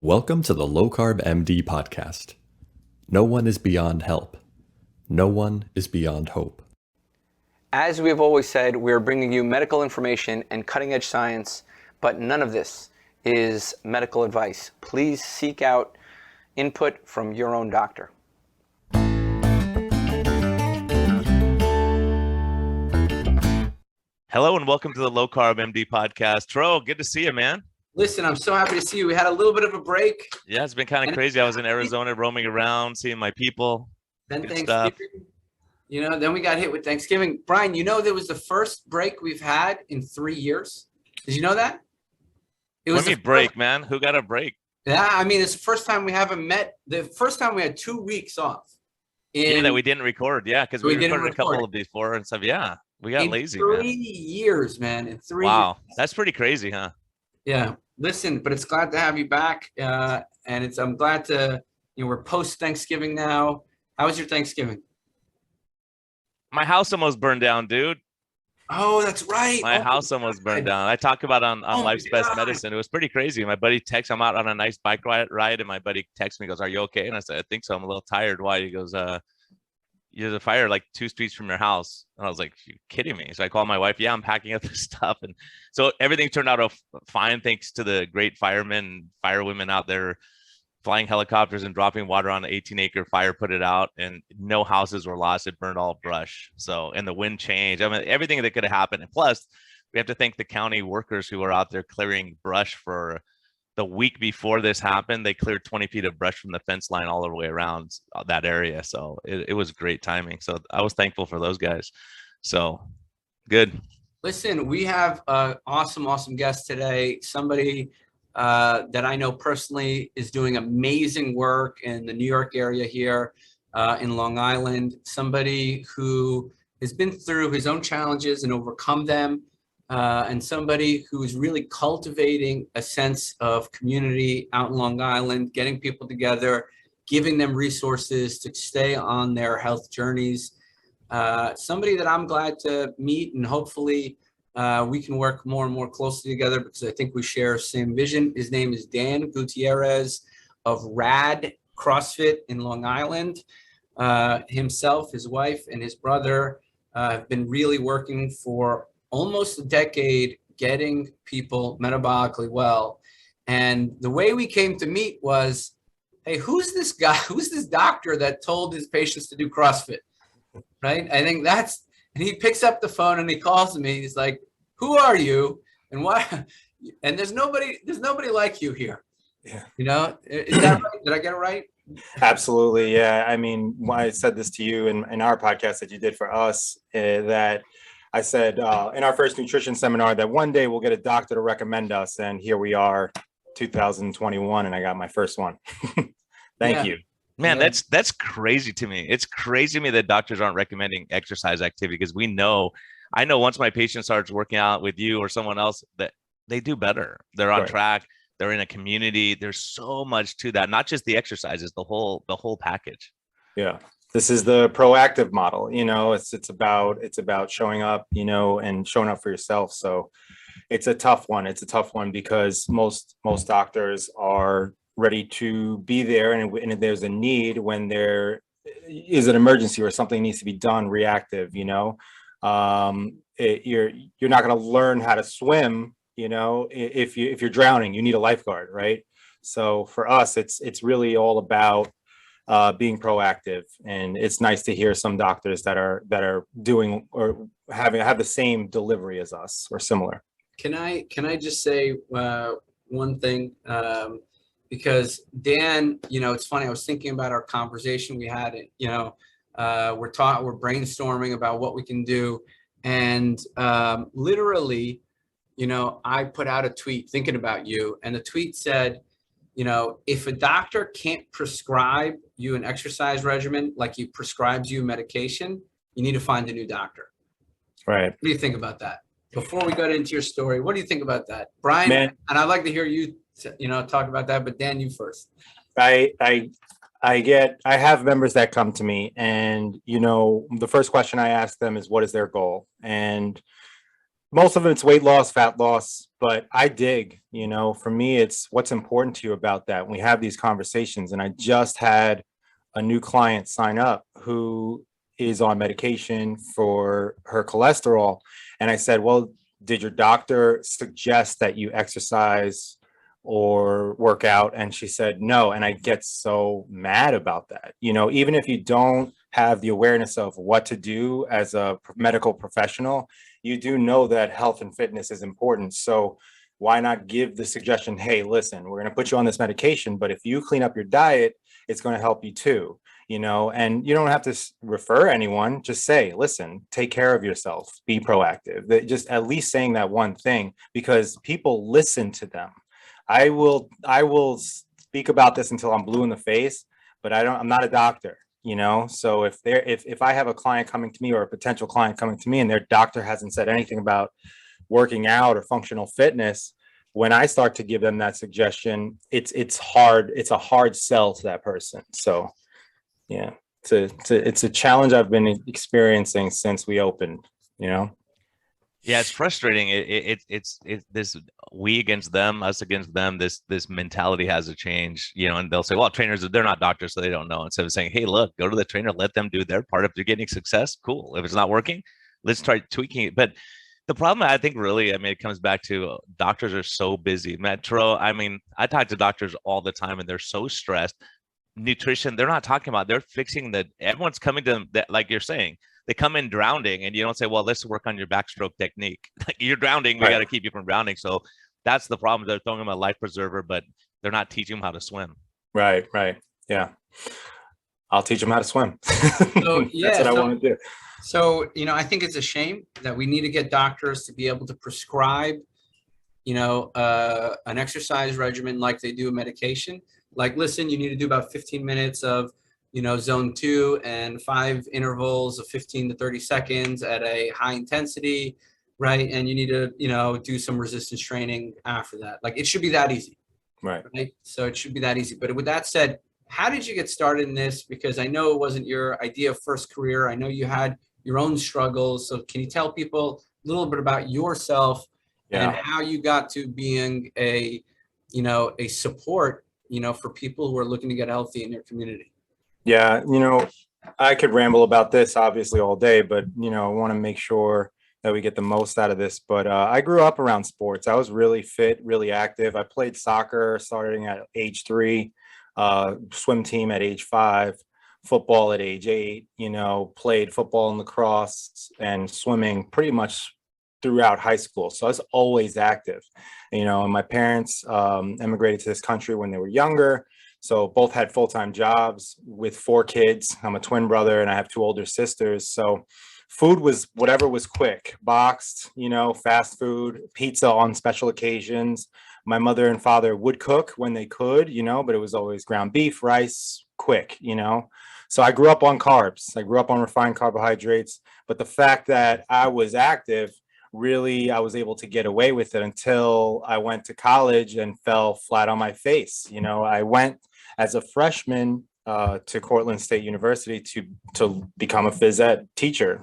Welcome to the LowCarbMD podcast. No one is beyond help. No one is beyond hope. As we've always said, we're bringing you medical information and cutting-edge science, but none of this is medical advice. Please seek out input from your own doctor. Hello and welcome to the Low Carb MD podcast. Tro, good to see you, man. Listen, I'm so happy to see you. We had a little bit of a break. Yeah, it's been kind of crazy. I was in Arizona roaming around, seeing my people. Then Good Thanksgiving, stuff. then we got hit with Thanksgiving. Brian, that was the first break we've had in 3 years. Did you know that? It was a break, man. Who got a break? Yeah, I mean, it's the first time we haven't met. The first time we had 2 weeks off. Yeah, that we didn't record. Yeah, because we recorded a couple of before and stuff. Yeah, we got lazy, man. 3 years, man. In 3 years. Wow, that's pretty crazy, huh? Yeah. Listen, but it's glad to have you back. And I'm glad to, we're post Thanksgiving now. How was your Thanksgiving? My house almost burned down, dude. Oh, that's right. My house almost burned down. I talk about on Life's Best Medicine. It was pretty crazy. My buddy texts, I'm out on a nice bike ride, and my buddy texts me, goes, "Are you okay?" And I said, "I think so. I'm a little tired." Why? He goes, "There's a fire like 2 streets from your house." And I was like, "You kidding me?" So I called my wife. Yeah, I'm packing up this stuff. And so everything turned out fine, thanks to the great firemen and firewomen out there flying helicopters and dropping water on an 18-acre fire, put it out, and no houses were lost. It burned all brush. So, and the wind changed. I mean, everything that could have happened. And plus, we have to thank the county workers who were out there clearing brush for the week before this happened. They cleared 20 feet of brush from the fence line all the way around that area. So it was great timing. So I was thankful for those guys. So good. Listen, we have an awesome guest today. Somebody that I know personally is doing amazing work in the New York area here in Long Island. Somebody who has been through his own challenges and overcome them. And somebody who is really cultivating a sense of community out in Long Island, getting people together, giving them resources to stay on their health journeys. Somebody that I'm glad to meet, and hopefully we can work more and more closely together because I think we share the same vision. His name is Dan Gutierrez of Rad CrossFit in Long Island. Himself, his wife, and his brother have been really working for almost a decade getting people metabolically well. And the way we came to meet was, hey, who's this guy? Who's this doctor that told his patients to do CrossFit? Right? I think and he picks up the phone and he calls me. He's like, "Who are you? And why?" And there's nobody like you here. Yeah. Is that right? Did I get it right? Absolutely. Yeah. I mean, when I said this to you in our podcast that you did for us, that I said in our first nutrition seminar that one day we'll get a doctor to recommend us. And here we are, 2021, and I got my first one. Thank you. Man, that's crazy to me. It's crazy to me that doctors aren't recommending exercise activity, because I know once my patient starts working out with you or someone else, that they do better. They're on track. They're in a community. There's so much to that, not just the exercises, the whole package. Yeah. This is the proactive model. It's about showing up, and showing up for yourself. So it's a tough one. It's a tough one because most doctors are ready to be there, and if there's a need, when there is an emergency or something needs to be done, reactive. You're not going to learn how to swim. If you're drowning, you need a lifeguard, right? So for us, it's really all about being proactive, and it's nice to hear some doctors that are doing or have the same delivery as us or similar. Can I just say one thing? Because Dan, it's funny. I was thinking about our conversation we had. We're brainstorming about what we can do, and literally, I put out a tweet thinking about you, and the tweet said, if a doctor can't prescribe you an exercise regimen like he prescribes you medication, you need to find a new doctor. Right. What do you think about that? Before we go into your story, what do you think about that, Brian? Man, and I'd like to hear you, talk about that. But Dan, you first. I have members that come to me, and the first question I ask them is, what is their goal? And most of it's weight loss, fat loss, but I dig, for me, it's what's important to you about that. We have these conversations, and I just had a new client sign up who is on medication for her cholesterol. And I said, well, did your doctor suggest that you exercise or work out? And she said, no. And I get so mad about that. Even if you don't have the awareness of what to do as a medical professional, you do know that health and fitness is important. So why not give the suggestion, hey, listen, we're going to put you on this medication, but if you clean up your diet, it's going to help you too, and you don't have to refer anyone. Just say, listen, take care of yourself, be proactive. Just at least saying that one thing, because people listen to them. I will speak about this until I'm blue in the face, but I'm not a doctor, so if I have a client coming to me or a potential client coming to me and their doctor hasn't said anything about working out or functional fitness, when I start to give them that suggestion, it's a hard sell to that person. So yeah, it's a challenge I've been experiencing since we opened, Yeah, it's frustrating. It's this we against them, us against them. This mentality has to change, and they'll say, well, trainers, they're not doctors, so they don't know. Instead of saying, hey, look, go to the trainer, let them do their part. If they're getting success, cool. If it's not working, let's try tweaking it. But the problem, I think, really, it comes back to doctors are so busy. Metro, I talk to doctors all the time, and they're so stressed. Nutrition, they're not talking about. They're fixing everyone's coming to them, like you're saying. They come in drowning, and you don't say, well, let's work on your backstroke technique. Like, you're drowning, we got to keep you from drowning. So that's the problem. They're throwing them a life preserver, but they're not teaching them how to swim. Right. Yeah. I'll teach them how to swim. So, yeah, that's what I want to do. So, I think it's a shame that we need to get doctors to be able to prescribe, an exercise regimen like they do a medication. Like, listen, you need to do about 15 minutes of, zone 2 and 5 intervals of 15 to 30 seconds at a high intensity, right? And you need to, do some resistance training after that. Like, it should be that easy. Right. So it should be that easy. But with that said, how did you get started in this? Because I know it wasn't your idea of first career. I know you had your own struggles. So can you tell people a little bit about yourself and how you got to being a support, for people who are looking to get healthy in your community? Yeah. I could ramble about this obviously all day, but, I want to make sure that we get the most out of this. But I grew up around sports. I was really fit, really active. I played soccer starting at age 3, swim team at age 5, football at age 8, played football and lacrosse and swimming pretty much throughout high school. So I was always active, and my parents emigrated to this country when they were younger. So both had full-time jobs with 4 kids. I'm a twin brother and I have 2 older sisters. So food was whatever was quick, boxed, fast food, pizza on special occasions. My mother and father would cook when they could, but it was always ground beef, rice, quick, So I grew up on carbs. I grew up on refined carbohydrates. But the fact that I was active, really, I was able to get away with it until I went to college and fell flat on my face. I went as a freshman to Cortland State University to become a phys ed teacher.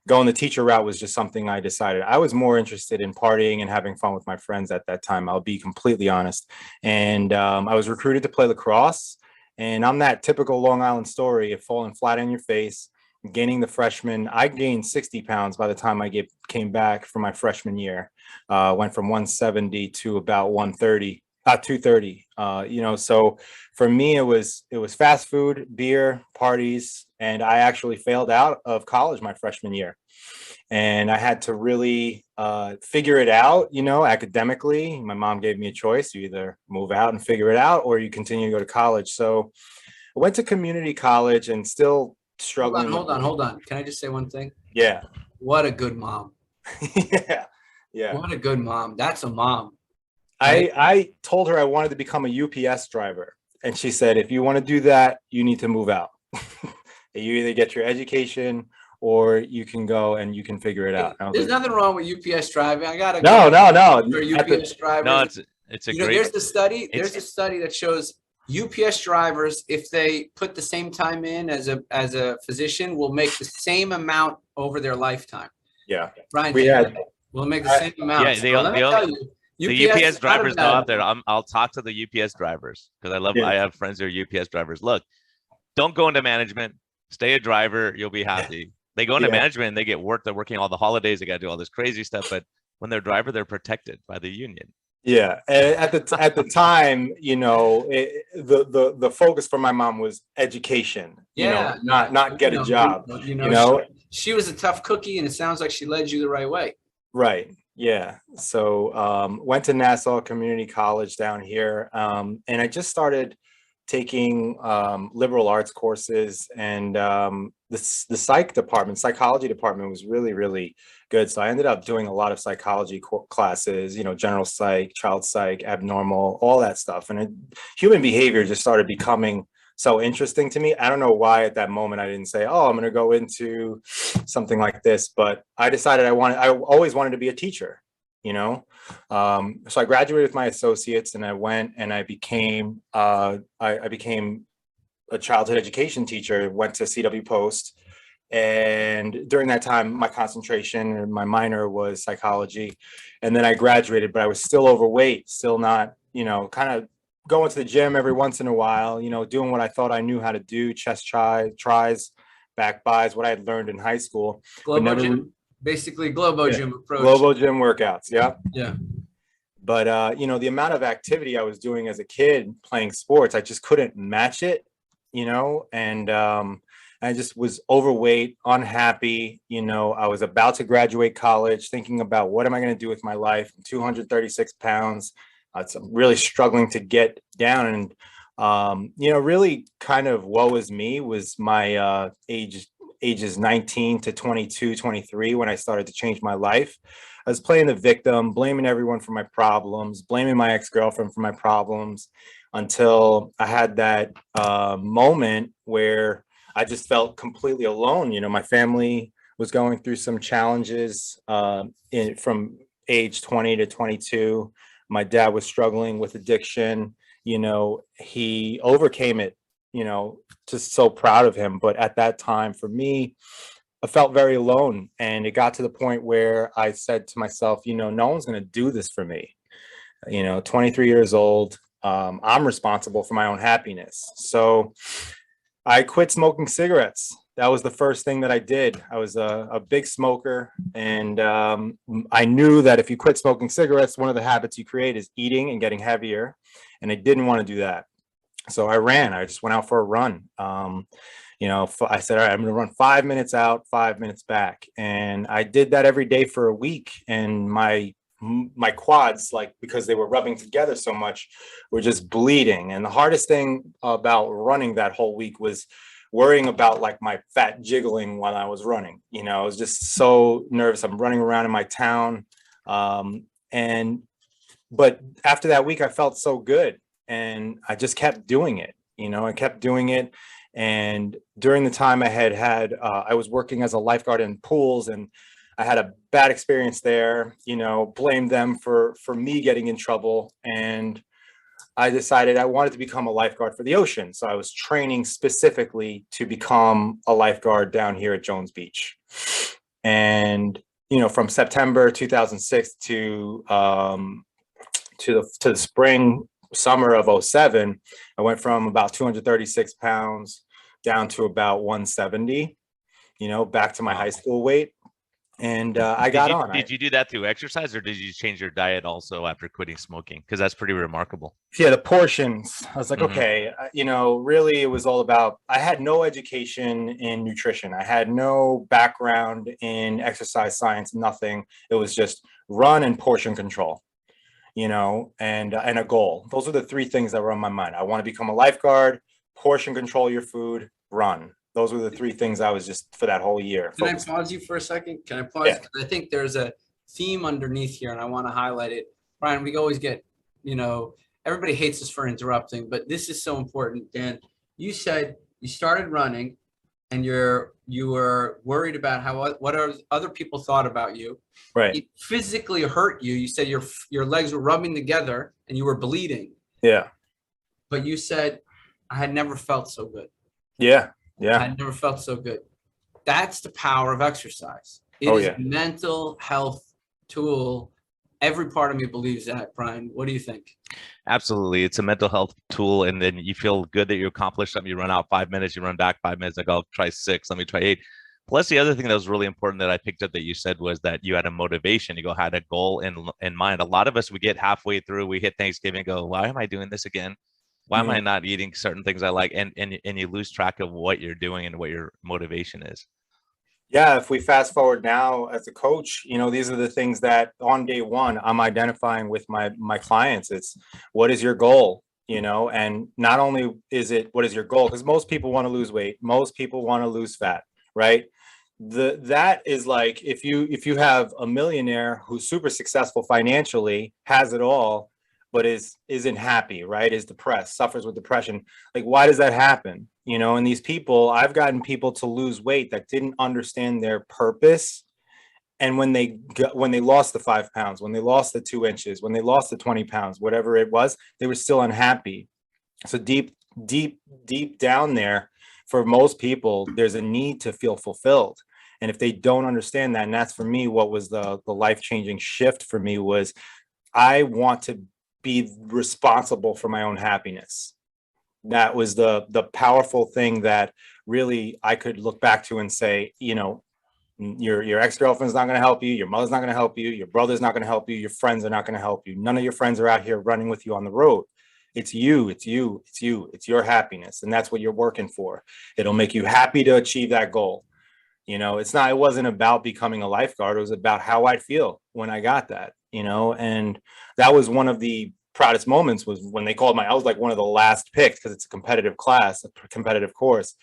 Going the teacher route was just something I decided. I was more interested in partying and having fun with my friends at that time. I'll be completely honest. And I was recruited to play lacrosse. And I'm that typical Long Island story of falling flat on your face, gaining the freshman. I gained 60 pounds by the time I came back from my freshman year. Went from 170 to about 230. So for me, it was fast food, beer, parties, and I actually failed out of college my freshman year. And I had to really figure it out, academically. My mom gave me a choice. You either move out and figure it out, or you continue to go to college. So I went to community college and still struggling. Hold on. Can I just say one thing? Yeah. What a good mom. Yeah. What a good mom. That's a mom. I told her I wanted to become a UPS driver. And she said, if you want to do that, you need to move out. You either get your education or you can go and you can figure it out. There's nothing wrong with UPS driving. I gotta no. For UPS drivers. No, it's a great. There's a study that shows UPS drivers, if they put the same time in as a physician, will make the same amount over their lifetime. Yeah. Brian, We had, we'll make the same amount. Yeah, So let me tell you, the UPS is not drivers a go bad out there. one. I'll talk to the UPS drivers because Yeah. I have friends who are UPS drivers. Look, don't go into management. Stay a driver. You'll be happy. They go into management and they get work. They're working all the holidays. They got to do all this crazy stuff. But when they're a driver, they're protected by the union. Yeah, and at the time, you know, the focus for my mom was education. You know, not get a job. You know, she was a tough cookie, and it sounds like she led you the right way. Right. Yeah. So went to Nassau Community College down here, and I just started taking liberal arts courses, and the psychology department was really good. So I ended up doing a lot of psychology classes, you know, general psych, child psych, abnormal, all that stuff. And human behavior just started becoming so interesting to me. I don't know why at that moment I didn't say, oh, I'm going to go into something like this, but I decided I always wanted to be a teacher, you know? So I graduated with my associates, and I went and I became I became a childhood education teacher, went to CW Post. And during that time, my concentration and my minor was psychology. And then I graduated, but I was still overweight, still not, you know, kind of going to the gym every once in a while, you know, doing what I thought I knew how to do, chest tries, back buys, what I had learned in high school. Gym, basically Globo Gym approach. Globo Gym workouts. Yeah. Yeah. But, you know, the amount of activity I was doing as a kid playing sports, I just couldn't match it, you know, and I just was overweight, unhappy. You know, I was about to graduate college, thinking about what am I going to do with my life? I'm 236 pounds. I'm really struggling to get down. And, you know, really kind of woe is me was my ages 19 to 22, 23, when I started to change my life. I was playing the victim, blaming everyone for my problems, blaming my ex-girlfriend for my problems, until I had that moment where I just felt completely alone. You know, my family was going through some challenges from age 20 to 22. My dad was struggling with addiction. You know, he overcame it, you know, just so proud of him. But at that time, for me, I felt very alone. And it got to the point where I said to myself, you know, no one's going to do this for me. You know, 23 years old, I'm responsible for my own happiness. So I quit smoking cigarettes. That was the first thing that I did. I was a big smoker, and I knew that if you quit smoking cigarettes, one of the habits you create is eating and getting heavier, and I didn't want to do that. So I ran. I just went out for a run. You know, I said, all right, I'm going to run 5 minutes out, 5 minutes back, and I did that every day for a week, and my quads, like, because they were rubbing together so much, were just bleeding. And the hardest thing about running that whole week was worrying about like my fat jiggling while I was running. You know, I was just so nervous. I'm running around in my town. But after that week, I felt so good, and I just kept doing it. You know, I kept doing it. And during the time I was working as a lifeguard in pools, and I had a bad experience there, you know, blamed them for me getting in trouble. And I decided I wanted to become a lifeguard for the ocean. So I was training specifically to become a lifeguard down here at Jones Beach. And, you know, from September 2006 to the spring, summer of 07, I went from about 236 pounds down to about 170, you know, back to my high school weight. And I got on. Did you do that through exercise, or did you change your diet also after quitting smoking? Because that's pretty remarkable. Yeah, the portions. I was like, okay, you know, really it was all about, I had no education in nutrition. I had no background in exercise science, nothing. It was just run and portion control, you know, and a goal. Those are the three things that were on my mind. I want to become a lifeguard, portion control your food, run. Those were the three things I was just for that whole year. Can I pause you for a second? Can I pause? Yeah. Because I think there's a theme underneath here, and I want to highlight it. Brian, we always get, you know, everybody hates us for interrupting, but this is so important. Dan, you said you started running, and you were worried about what other people thought about you. Right. It physically hurt you. You said your legs were rubbing together, and you were bleeding. Yeah. But you said, I had never felt so good. Yeah. Yeah. I never felt so good. That's the power of exercise. It Oh, is yeah. a mental health tool. Every part of me believes that. Brian, what do you think? Absolutely. It's a mental health tool. And then you feel good that you accomplished something. You run out 5 minutes, you run back 5 minutes, like I'll try 6, let me try 8. Plus, the other thing that was really important that I picked up that you said was that you had a motivation. You had a goal in mind. A lot of us, we get halfway through, we hit Thanksgiving and go, why am I doing this again? Why am I not eating certain things I like? And you lose track of what you're doing and what your motivation is. Yeah, if we fast forward now as a coach, these are the things that on day one I'm identifying with my clients. It's what is your goal? And not only is it what is your goal, because most people want to lose weight, most people want to lose fat, right? That is like if you have a millionaire who's super successful financially, has it all, but isn't happy, right? Is depressed, suffers with depression. Like, why does that happen? And these people, I've gotten people to lose weight that didn't understand their purpose. And when they lost the 5 pounds, when they lost the 2 inches, when they lost the 20 pounds, whatever it was, they were still unhappy. So deep down there, for most people, there's a need to feel fulfilled. And if they don't understand that, and that's for me, what was the life-changing shift for me was I want to be responsible for my own happiness. That was the powerful thing that really I could look back to and say, your ex-girlfriend's not going to help you. Your mother's not going to help you. Your brother's not going to help you. Your friends are not going to help you. None of your friends are out here running with you on the road. It's you, it's your happiness. And that's what you're working for. It'll make you happy to achieve that goal. It wasn't about becoming a lifeguard. It was about how I'd feel when I got that, and that was one of the proudest moments was when they called I was like one of the last picked because it's a competitive class, a competitive course.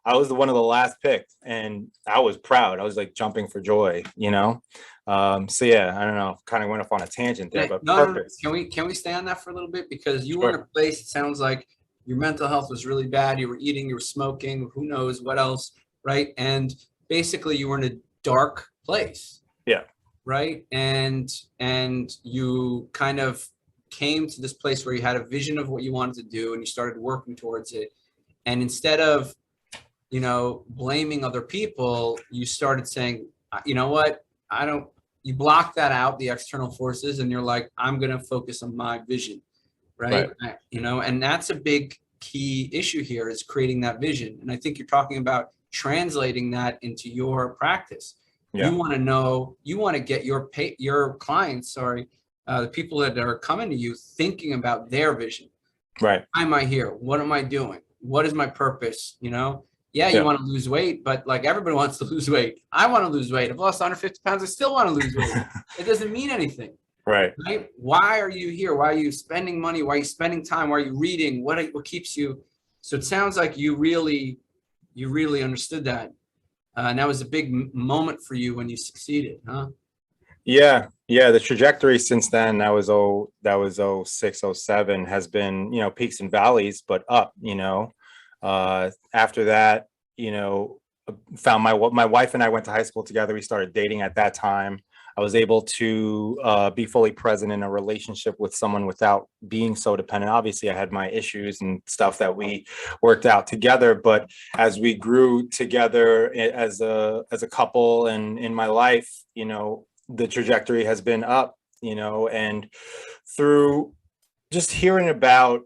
I was one of the last picked and I was proud. I was like jumping for joy, So yeah, I don't know, kind of went off on a tangent there, but purpose. No. Can we stay on that for a little bit? Because you Sure. were in a place, it sounds like your mental health was really bad. You were eating, you were smoking, who knows what else, right? And basically you were in a dark place. Yeah. Right. And you kind of came to this place where you had a vision of what you wanted to do and you started working towards it. And instead of, blaming other people, you started saying, you know what, you block that out, the external forces, and you're like, I'm going to focus on my vision. Right. And that's a big key issue here is creating that vision. And I think you're talking about translating that into your practice. Yeah. You want to get your clients, the people that are coming to you thinking about their vision. Right. Why am I here? What am I doing? What is my purpose? You want to lose weight, but like everybody wants to lose weight. I want to lose weight. I've lost 150 pounds. I still want to lose weight. It doesn't mean anything. Right. Why are you here? Why are you spending money? Why are you spending time? Why are you reading? What keeps you? So it sounds like you really understood that. And that was a big moment for you when you succeeded, huh? Yeah. The trajectory since then, that was 06, 07 has been, peaks and valleys, but up, after that, found my wife and I went to high school together. We started dating at that time. I was able to be fully present in a relationship with someone without being so dependent. Obviously, I had my issues and stuff that we worked out together. But as we grew together as a couple and in my life, the trajectory has been up, and through just hearing about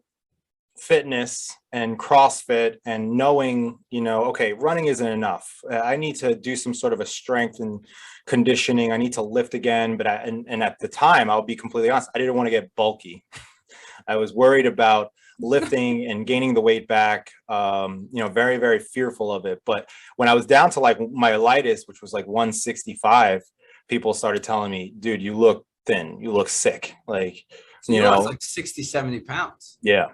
fitness and CrossFit and knowing, okay, running isn't enough. I need to do some sort of a strength and conditioning. I need to lift again. But and at the time, I'll be completely honest, I didn't want to get bulky. I was worried about lifting and gaining the weight back, very, very fearful of it. But when I was down to like my lightest, which was like 165, people started telling me, dude, you look thin, you look sick. Like, so you lost like 60, 70 pounds. Yeah.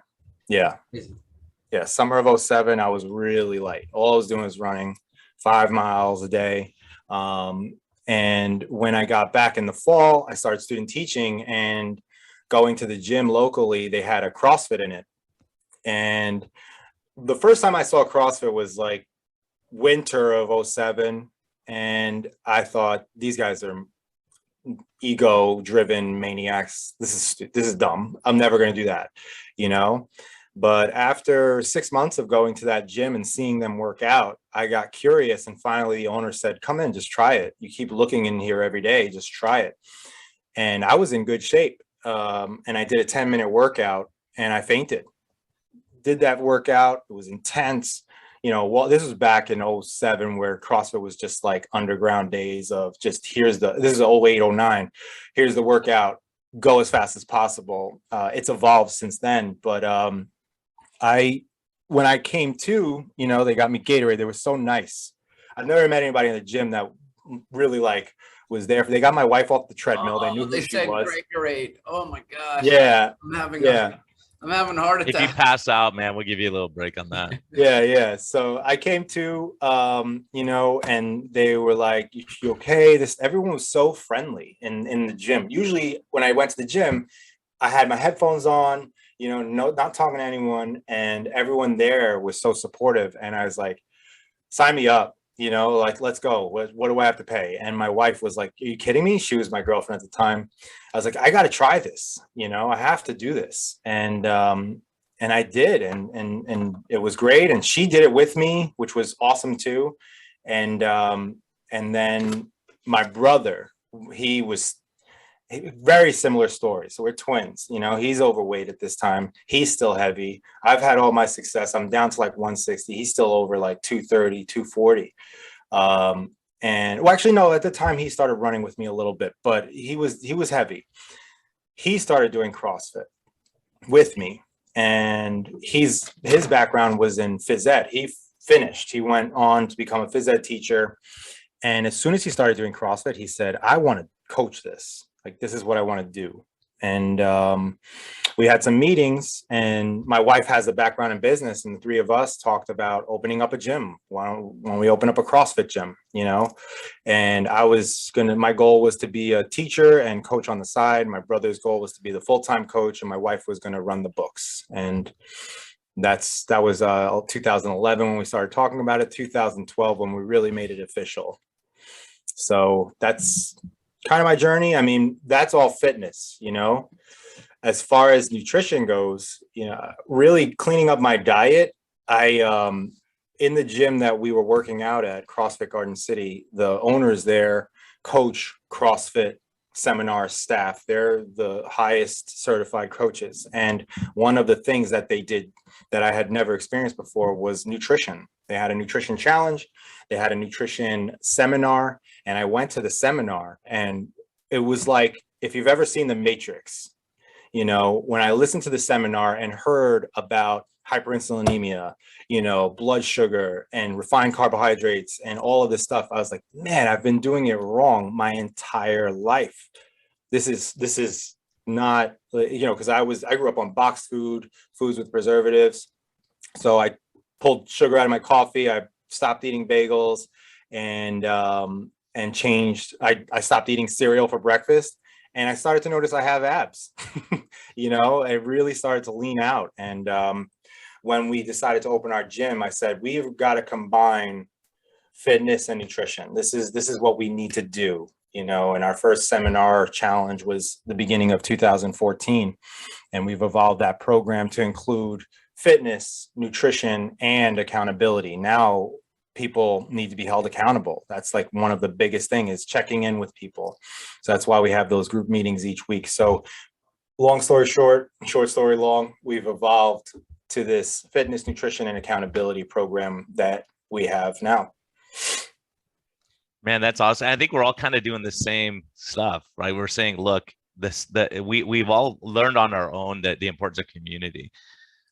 Summer of 07, I was really light. All I was doing was running 5 miles a day. And when I got back in the fall, I started student teaching and going to the gym locally. They had a CrossFit in it. And the first time I saw CrossFit was like winter of 07. And I thought, these guys are ego driven maniacs. This is dumb. I'm never going to do that, But after 6 months of going to that gym and seeing them work out, I got curious. And finally, the owner said, come in, just try it. You keep looking in here every day, just try it. And I was in good shape. And I did a 10-minute workout and I fainted. Did that workout. It was intense. You know, well, this was back in 07 where CrossFit was just like underground days of just this is 08, 09. Here's the workout. Go as fast as possible. It's evolved since then. But when I came to, you know, they got me Gatorade. They were so nice. I've never met anybody in the gym that really like was there. They got my wife off the treadmill. They knew who she was. Gatorade. Oh my gosh. Yeah. I'm having a heart attack. If you pass out, man, we'll give you a little break on that. Yeah. So I came to, you know, and they were like, you okay? Everyone was so friendly in the gym. Usually when I went to the gym, I had my headphones on, you know, not talking to anyone, and everyone there was so supportive. And I was like, sign me up, you know, like, let's go. What do I have to pay? And my wife was like, are you kidding me? She was my girlfriend at the time. I was like, I got to try this, you know, I have to do this. And I did, and it was great. And she did it with me, which was awesome too. And then my brother, he was very similar story. So we're twins, you know, he's overweight at this time. He's still heavy. I've had all my success. I'm down to like 160. He's still over like 230, 240. And well, actually, no, at the time he started running with me a little bit, but he was heavy. He started doing CrossFit with me, and his background was in phys ed. He finished. He went on to become a phys ed teacher. And as soon as he started doing CrossFit, he said, I want to coach this. Like, this is what I want to do. And we had some meetings, and my wife has a background in business, and the three of us talked about opening up a gym. When we open up a CrossFit gym, you know, and my goal was to be a teacher and coach on the side. My brother's goal was to be the full-time coach, and my wife was going to run the books. And that was 2011 when we started talking about it, 2012 when we really made it official. So that's kind of my journey. I mean, that's all fitness, you know. As far as nutrition goes, you know, really cleaning up my diet. In the gym that we were working out at, CrossFit Garden City, the owners there coach CrossFit seminar staff. They're the highest certified coaches. And one of the things that they did that I had never experienced before was nutrition. They had a nutrition challenge. They had a nutrition seminar. And I went to the seminar, and it was like, if you've ever seen The Matrix, you know, when I listened to the seminar and heard about hyperinsulinemia, you know, blood sugar and refined carbohydrates and all of this stuff, I was like, man, I've been doing it wrong my entire life. This is not, you know, because I grew up on boxed foods with preservatives. So I pulled sugar out of my coffee. I stopped eating bagels and changed. I stopped eating cereal for breakfast, and I started to notice I have abs. You know, I really started to lean out. And when we decided to open our gym, I said, we've got to combine fitness and nutrition. This is what we need to do, you know. And our first seminar challenge was the beginning of 2014. And we've evolved that program to include fitness, nutrition, and accountability. Now people need to be held accountable. That's like one of the biggest things, is checking in with people. So that's why we have those group meetings each week. So long story short, short story long, we've evolved to this fitness, nutrition, and accountability program that we have now. Man, that's awesome. I think we're all kind of doing the same stuff, right? We're saying, look, we've all learned on our own that the importance of community.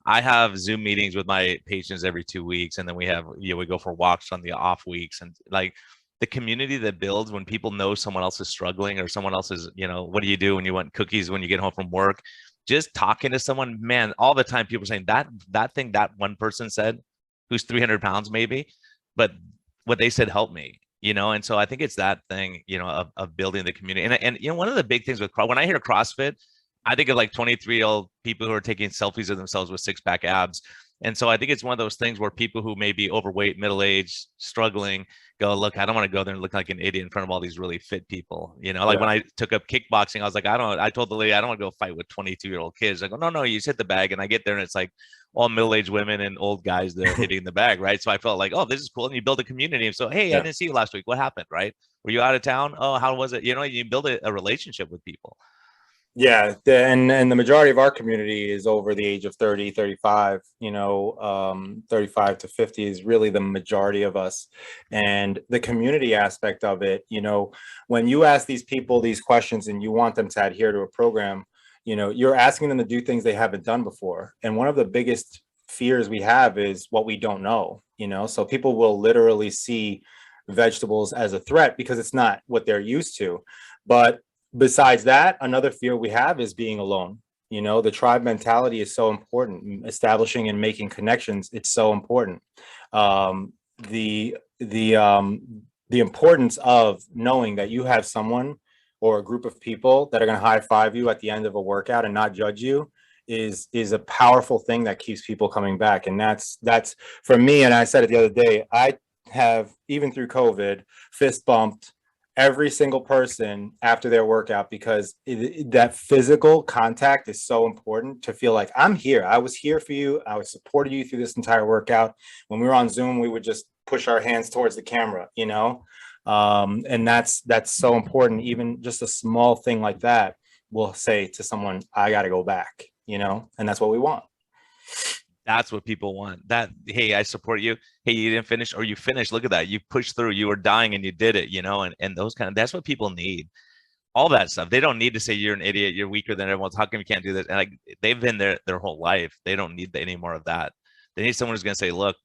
I have Zoom meetings with my patients every 2 weeks, and then we go for walks on the off weeks, and like the community that builds when people know someone else is struggling, or someone else is, you know, what do you do when you want cookies when you get home from work? Just talking to someone, man, all the time people saying that thing that one person said, who's 300 pounds maybe, but what they said helped me, you know. And so I think it's that thing, you know, of building the community. And you know, one of the big things with when I hear CrossFit, I think of like 23-year-old people who are taking selfies of themselves with six-pack abs. And so I think it's one of those things where people who may be overweight, middle-aged, struggling, go, look, I don't want to go there and look like an idiot in front of all these really fit people. You know, like when I took up kickboxing, I was like, I told the lady, I don't want to go fight with 22-year-old kids. I go, no, you just hit the bag. And I get there and it's like all middle-aged women and old guys that are hitting the bag, right? So I felt like, oh, this is cool. And you build a community. And so, hey, I didn't see you last week. What happened, right? Were you out of town? Oh, how was it? You know, you build a relationship with people. Yeah, and the majority of our community is over the age of 30, 35, 35 to 50 is really the majority of us. And the community aspect of it, when you ask these people these questions and you want them to adhere to a program, you're asking them to do things they haven't done before. And one of the biggest fears we have is what we don't know, so people will literally see vegetables as a threat because it's not what they're used to. But besides that, another fear we have is being alone. The tribe mentality is so important. Establishing and making connections, it's so important. The importance of knowing that you have someone or a group of people that are going to high five you at the end of a workout and not judge you is a powerful thing that keeps people coming back. And that's for me. And I said it the other day, I have, even through COVID, fist bumped every single person after their workout because that physical contact is so important to feel like I'm here. I was here for you. I was supporting you through this entire workout. When we were on Zoom, we would just push our hands towards the camera, and that's so important. Even just a small thing like that will say to someone, I got to go back, and that's what we want. That's what people want. That, hey, I support you. Hey, you didn't finish, or you finished. Look at that. You pushed through. You were dying and you did it, and those that's what people need. All that stuff. They don't need to say you're an idiot, you're weaker than everyone else. How come you can't do this? And like they've been there their whole life. They don't need any more of that. They need someone who's going to say, look,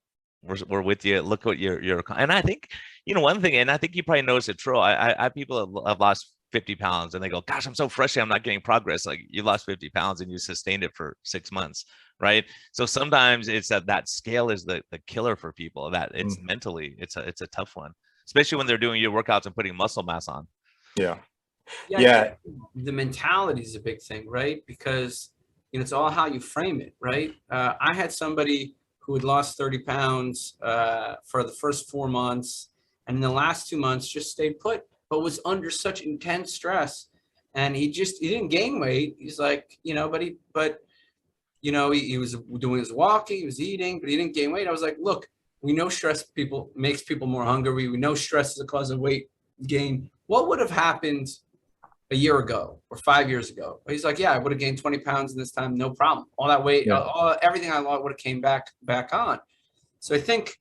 we're with you. Look what you're. And I think, one thing, and I think you probably noticed it, Tro. I people have lost 50 pounds and they go, gosh, I'm so frustrated. I'm not getting progress. Like you lost 50 pounds and you sustained it for 6 months. Right. So sometimes it's that scale is the killer for people, that it's mentally, it's a tough one, especially when they're doing your workouts and putting muscle mass on. Yeah. The mentality is a big thing, right? Because it's all how you frame it, right? I had somebody who had lost 30 pounds for the first 4 months, and in the last 2 months just stayed put, but was under such intense stress, and he didn't gain weight. He's like, he was doing his walking, he was eating, but he didn't gain weight. I was like, look, we know stress makes people more hungry. We know stress is a cause of weight gain. What would have happened a year ago or 5 years ago? He's like, yeah, I would have gained 20 pounds in this time, no problem. All that weight, everything I lost would have came back on. So I think,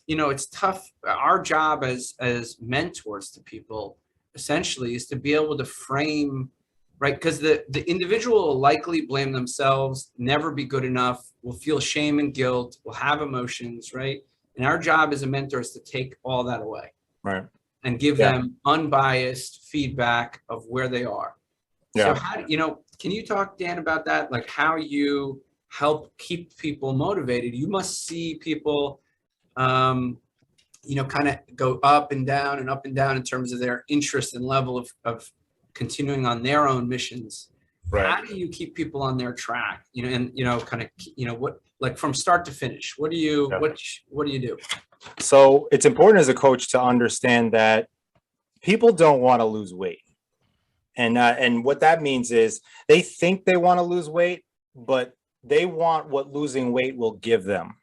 it's tough. Our job as mentors to people essentially is to be able to frame, right? Because the individual will likely blame themselves, never be good enough, will feel shame and guilt, will have emotions, right? And our job as a mentor is to take all that away. Right. And give them unbiased feedback of where they are. Yeah. So how can you talk, Dan, about that? Like how you help keep people motivated? You must see people, kind of go up and down in terms of their interest and level of continuing on their own missions. Right. How do you keep people on their track? What, like from start to finish, what do you do? So it's important as a coach to understand that people don't want to lose weight. And what that means is they think they want to lose weight, but they want what losing weight will give them.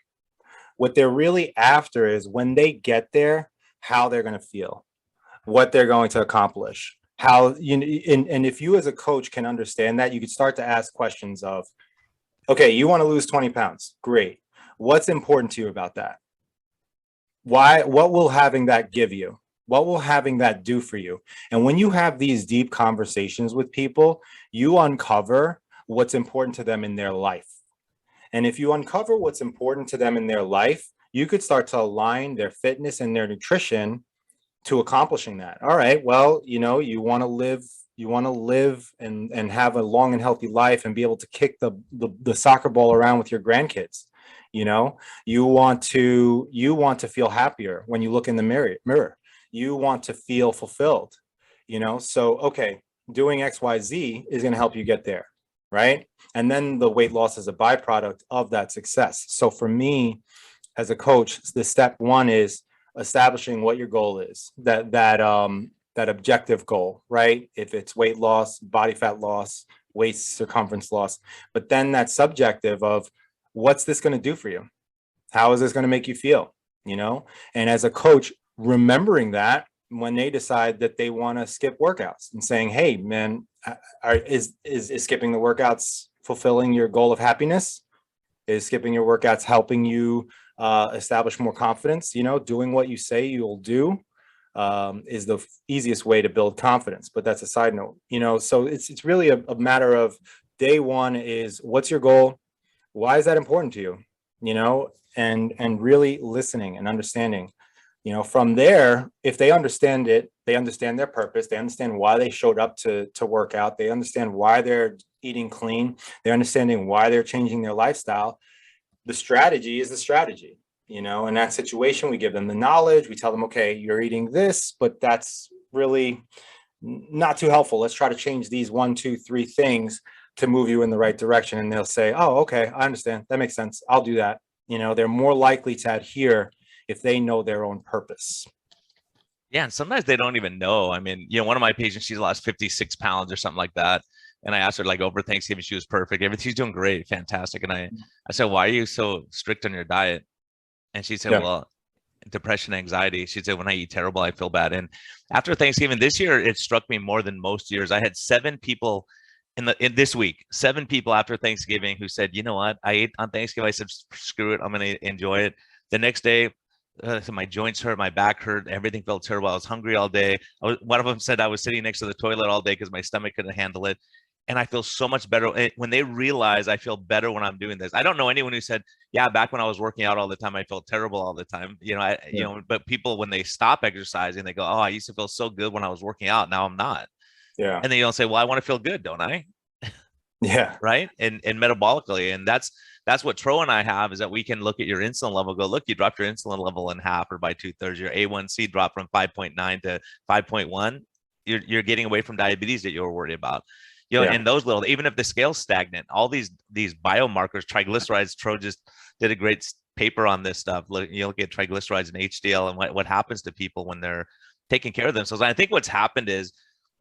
What they're really after is when they get there, how they're going to feel, what they're going to accomplish, how, and if you as a coach can understand that, you can start to ask questions of, okay, you want to lose 20 pounds. Great. What's important to you about that? Why? What will having that give you? What will having that do for you? And when you have these deep conversations with people, you uncover what's important to them in their life. And if you uncover what's important to them in their life, you could start to align their fitness and their nutrition to accomplishing that. All right, well, you want to live and have a long and healthy life and be able to kick the soccer ball around with your grandkids. You want to feel happier when you look in the mirror. You want to feel fulfilled, so, okay, doing XYZ is going to help you get there. right? And then the weight loss is a byproduct of that success. So for me, as a coach, the step one is establishing what your goal is, that objective goal, right? If it's weight loss, body fat loss, waist circumference loss, but then that subjective of what's this going to do for you? How is this going to make you feel? You know, and as a coach, remembering that when they decide that they want to skip workouts and saying, hey, man, is skipping the workouts fulfilling your goal of happiness? Is skipping your workouts helping you establish more confidence? You know, doing what you say you'll do is the easiest way to build confidence. But that's a side note, you know, so it's really a matter of day one is what's your goal? Why is that important to you? You know, and really listening and understanding. You know, from there, if they understand it, they understand their purpose, they understand why they showed up to work out, they understand why they're eating clean, they're understanding why they're changing their lifestyle. The strategy is the strategy. You know, in that situation, we give them the knowledge, we tell them, okay, you're eating this, but that's really not too helpful. Let's try to change these 1, 2, 3 things to move you in the right direction. And they'll say, oh, okay, I understand. That makes sense. I'll do that. You know, they're more likely to adhere if they know their own purpose. Yeah, and sometimes they don't even know. I mean, you know, one of my patients, she's lost 56 pounds or something like that. And I asked her, like, over Thanksgiving, she was perfect. Everything, she's doing great, fantastic. And I said, why are you so strict on your diet? And she said, well, depression, anxiety. She said, when I eat terrible, I feel bad. And after Thanksgiving this year, it struck me more than most years. I had 7 people in this week, 7 people after Thanksgiving who said, you know what, I ate on Thanksgiving. I said, screw it, I'm going to enjoy it. The next day, so my joints hurt, my back hurt, everything felt terrible. I was hungry all day. One of them said I was sitting next to the toilet all day because my stomach couldn't handle it. And I feel so much better when they realize I feel better when I'm doing this. I don't know anyone who said, yeah, back when I was working out all the time, I felt terrible all the time. You know, you know, but people, when they stop exercising, they go, oh, I used to feel so good when I was working out. Now I'm not. Yeah. And then you don't say, well, I want to feel good, don't I? Yeah. Right. And metabolically. And that's what Tro and I have, is that we can look at your insulin level, go, look, you dropped your insulin level in half or by 2/3. Your A1C dropped from 5.9 to 5.1. You're getting away from diabetes that you were worried about. You know, and those little, even if the scale's stagnant, all these biomarkers, triglycerides, Tro just did a great paper on this stuff. You look at triglycerides and HDL and what happens to people when they're taking care of themselves. And I think what's happened is,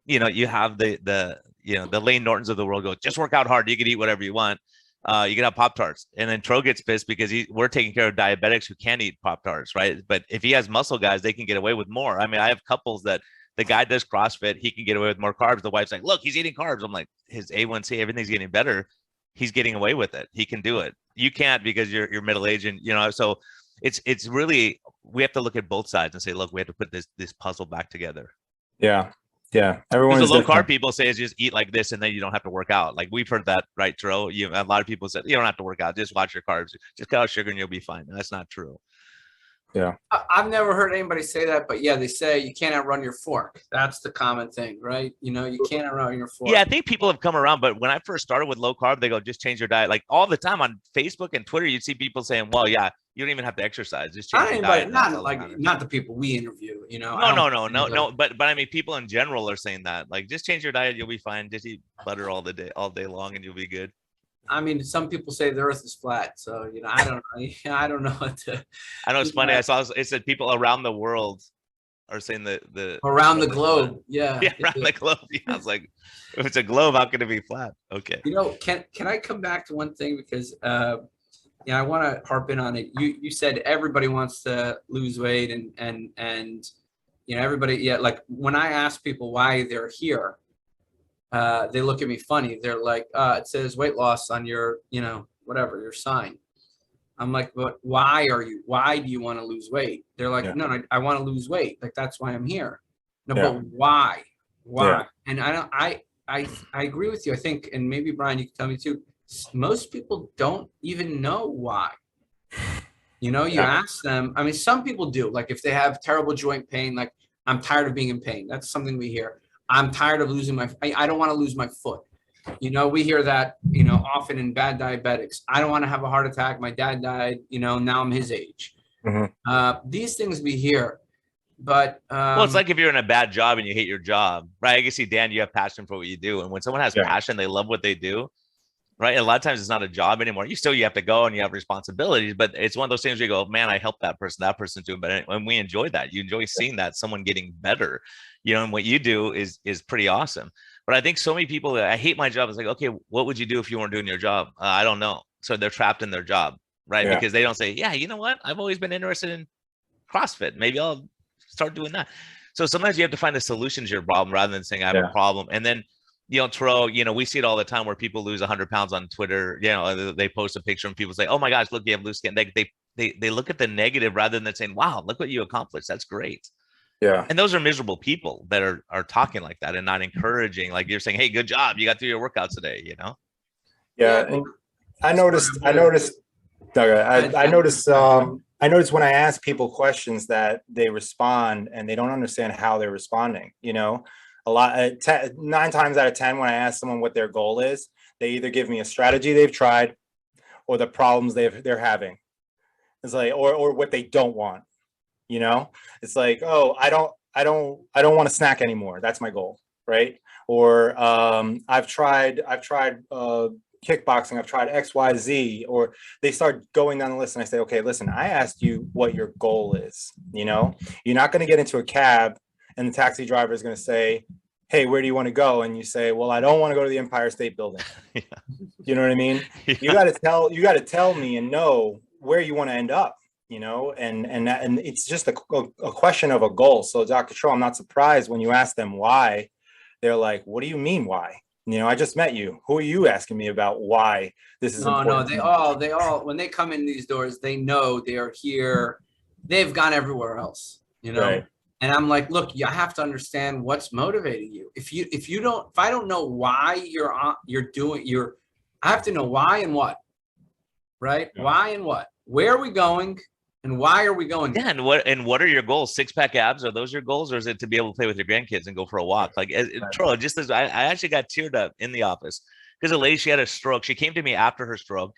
you know, you have the Lane Nortons of the world go, just work out hard. You can eat whatever you want. You can have Pop-Tarts. And then Tro gets pissed because we're taking care of diabetics who can't eat Pop-Tarts, right? But if he has muscle guys, they can get away with more. I mean, I have couples that the guy does CrossFit, he can get away with more carbs. The wife's like, look, he's eating carbs. I'm like, his A1C, everything's getting better. He's getting away with it. He can do it. You can't because you're middle-aged, and you know, so it's really, we have to look at both sides and say, look, we have to put this puzzle back together. Yeah. Yeah. Everyone's the low carb people say is just eat like this and then you don't have to work out. Like we've heard that, right, Tro? A lot of people said you don't have to work out, just watch your carbs, just cut out sugar and you'll be fine. And that's not true. Yeah. I've never heard anybody say that, but yeah, they say you can't outrun your fork. That's the common thing, right? You know, you can't outrun your fork. Yeah, I think people have come around, but when I first started with low carb, they go, just change your diet. Like all the time on Facebook and Twitter, you'd see people saying, well, yeah, you don't even have to exercise. Just change your diet. Not the people we interview, you know. No. But I mean, people in general are saying that. Like, just change your diet, you'll be fine. Just eat butter all day long, and you'll be good. I mean, some people say the earth is flat, so you know, I don't know what to. I know it's funny. I saw it said people around the world are saying the around the globe. Yeah, around the globe. Yeah, I was like, if it's a globe, how can it be flat? Okay. You know, can I come back to one thing, because yeah, I want to harp in on it. You said everybody wants to lose weight, and you know, everybody. Yeah, like when I ask people why they're here, they look at me funny. They're like, it says weight loss on your, you know, whatever, your sign. I'm like, but why do you want to lose weight? They're like, no, I want to lose weight. Like, that's why I'm here. No, but why? Yeah. And I agree with you. I think, and maybe Brian, you can tell me too, most people don't even know why. You know, you ask them, I mean, some people do, like if they have terrible joint pain, like I'm tired of being in pain. That's something we hear. I'm tired of losing I don't want to lose my foot. You know, we hear that, you know, often in bad diabetics. I don't want to have a heart attack. My dad died, you know, now I'm his age. Mm-hmm. These things we hear, but. Well, it's like if you're in a bad job and you hate your job, right? I can see, Dan, you have passion for what you do. And when someone has passion, they love what they do. right? A lot of times it's not a job anymore. You have to go and you have responsibilities, but it's one of those things where you go, man, I helped that person's doing better. And we enjoy that. You enjoy seeing that someone getting better, and what you do is pretty awesome. But I think so many people, I hate my job. It's like, okay, what would you do if you weren't doing your job? I don't know. So they're trapped in their job, right? Yeah. Because they don't say, yeah, you know what? I've always been interested in CrossFit. Maybe I'll start doing that. So sometimes you have to find a solution to your problem rather than saying I have a problem. And then, Terrell, we see it all the time where people lose 100 pounds on Twitter. They post a picture and people say, oh my gosh, look, you have loose skin. They look at the negative rather than saying, wow, look what you accomplished. That's great. Yeah. And those are miserable people that are talking like that and not encouraging. Like you're saying, hey, good job. You got through your workouts today, Yeah. And I noticed, Doug, I noticed when I ask people questions that they respond and they don't understand how they're responding. A lot, 9 times out of 10, when I ask someone what their goal is, they either give me a strategy they've tried or the problems they're having. It's like, or what they don't want. It's like, oh, I don't want to snack anymore. That's my goal, right? Or I've tried kickboxing, I've tried XYZ, or they start going down the list and I say, okay, listen, I asked you what your goal is. You're not going to get into a cab and the taxi driver is going to say, hey, where do you want to go? And you say, well, I don't want to go to the Empire State Building. Yeah. You know what I mean? Yeah. You got to tell me and know where you want to end up, and it's just a question of a goal. So Dr. Tro, I'm not surprised when you ask them why, they're like, what do you mean why? I just met you. Who are you asking me about why this is important? No, they all, when they come in these doors, they know they are here. They've gone everywhere else, Right. And I'm like, look, you have to understand what's motivating you. If I don't know why I have to know why and what, right? Yeah. Why and what, where are we going? And why are we going? Yeah, and what are your goals? 6-pack abs? Are those your goals, or is it to be able to play with your grandkids and go for a walk? Like, Troy, just as I actually got teared up in the office because a lady, she had a stroke. She came to me after her stroke.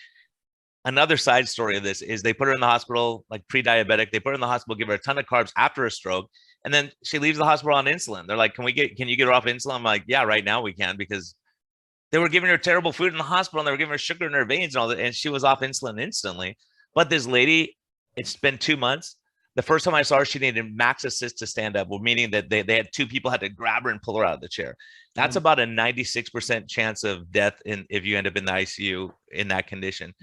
Another side story of this is they put her in the hospital, like pre-diabetic. They put her in the hospital, give her a ton of carbs after a stroke, and then she leaves the hospital on insulin. They're like, can you get her off insulin? I'm like, yeah, right now we can, because they were giving her terrible food in the hospital and they were giving her sugar in her veins and all that, and she was off insulin instantly. But this lady, it's been 2 months. The first time I saw her, she needed max assist to stand up, meaning that they had 2 people had to grab her and pull her out of the chair. That's about a 96% chance of death if you end up in the ICU in that condition.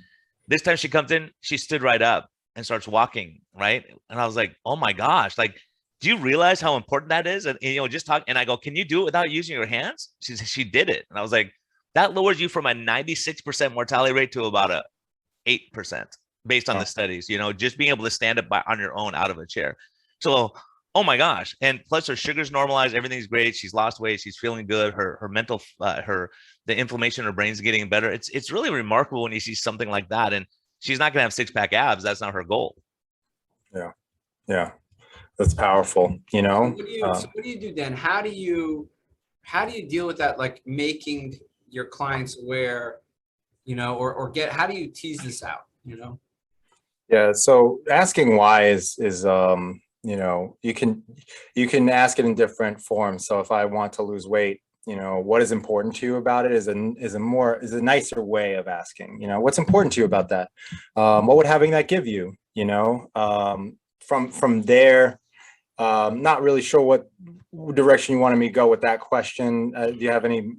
This time she comes in, she stood right up and starts walking, right? And I was like, oh my gosh, like, do you realize how important that is? And just talk. And I go, can you do it without using your hands? She did it. And I was like, that lowers you from a 96% mortality rate to about a 8%. Based on the studies, just being able to stand up on your own out of a chair. So, oh my gosh. And plus her sugar's normalized. Everything's great. She's lost weight. She's feeling good. Her mental, the inflammation in her brain's getting better. It's really remarkable when you see something like that. And she's not going to have 6-pack abs. That's not her goal. Yeah. Yeah. That's powerful. So what do you do then? How do you deal with that? Like making your clients aware, or how do you tease this out? Yeah. So asking why is you can ask it in different forms. So if I want to lose weight, what is important to you about it is a nicer way of asking, what's important to you about that? What would having that give you? From there, not really sure what direction you wanted me to go with that question. Do you have any?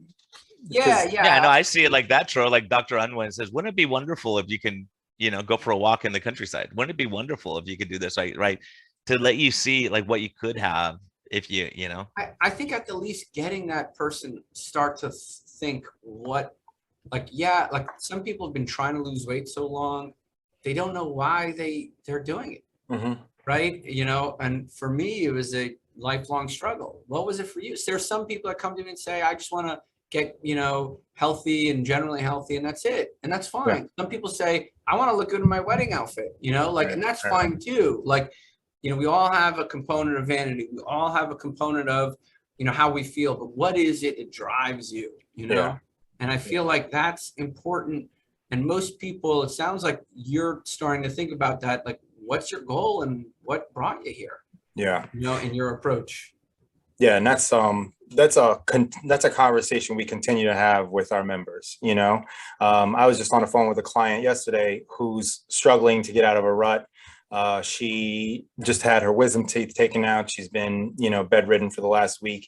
Yeah. No, I see it like that, Troy. Like Dr. Unwin says, wouldn't it be wonderful if you can, go for a walk in the countryside? Wouldn't it be wonderful if you could do this, right? To let you see like what you could have if you. I think at the least getting that person start to think what, like some people have been trying to lose weight so long, they don't know why they're doing it. Mm-hmm. Right. And for me, it was a lifelong struggle. What was it for you? There's some people that come to me and say, I just want to get, healthy and generally healthy, and that's it. And that's fine. Yeah. Some people say, I want to look good in my wedding outfit, and that's fine too. Like, we all have a component of vanity. We all have a component of, how we feel, but what is it that drives you, Yeah. And I feel like that's important. And most people, it sounds like you're starting to think about that. Like, what's your goal and what brought you here? Yeah. In your approach. Yeah, and that's a conversation we continue to have with our members. I was just on the phone with a client yesterday who's struggling to get out of a rut. She just had her wisdom teeth taken out. She's been, bedridden for the last week,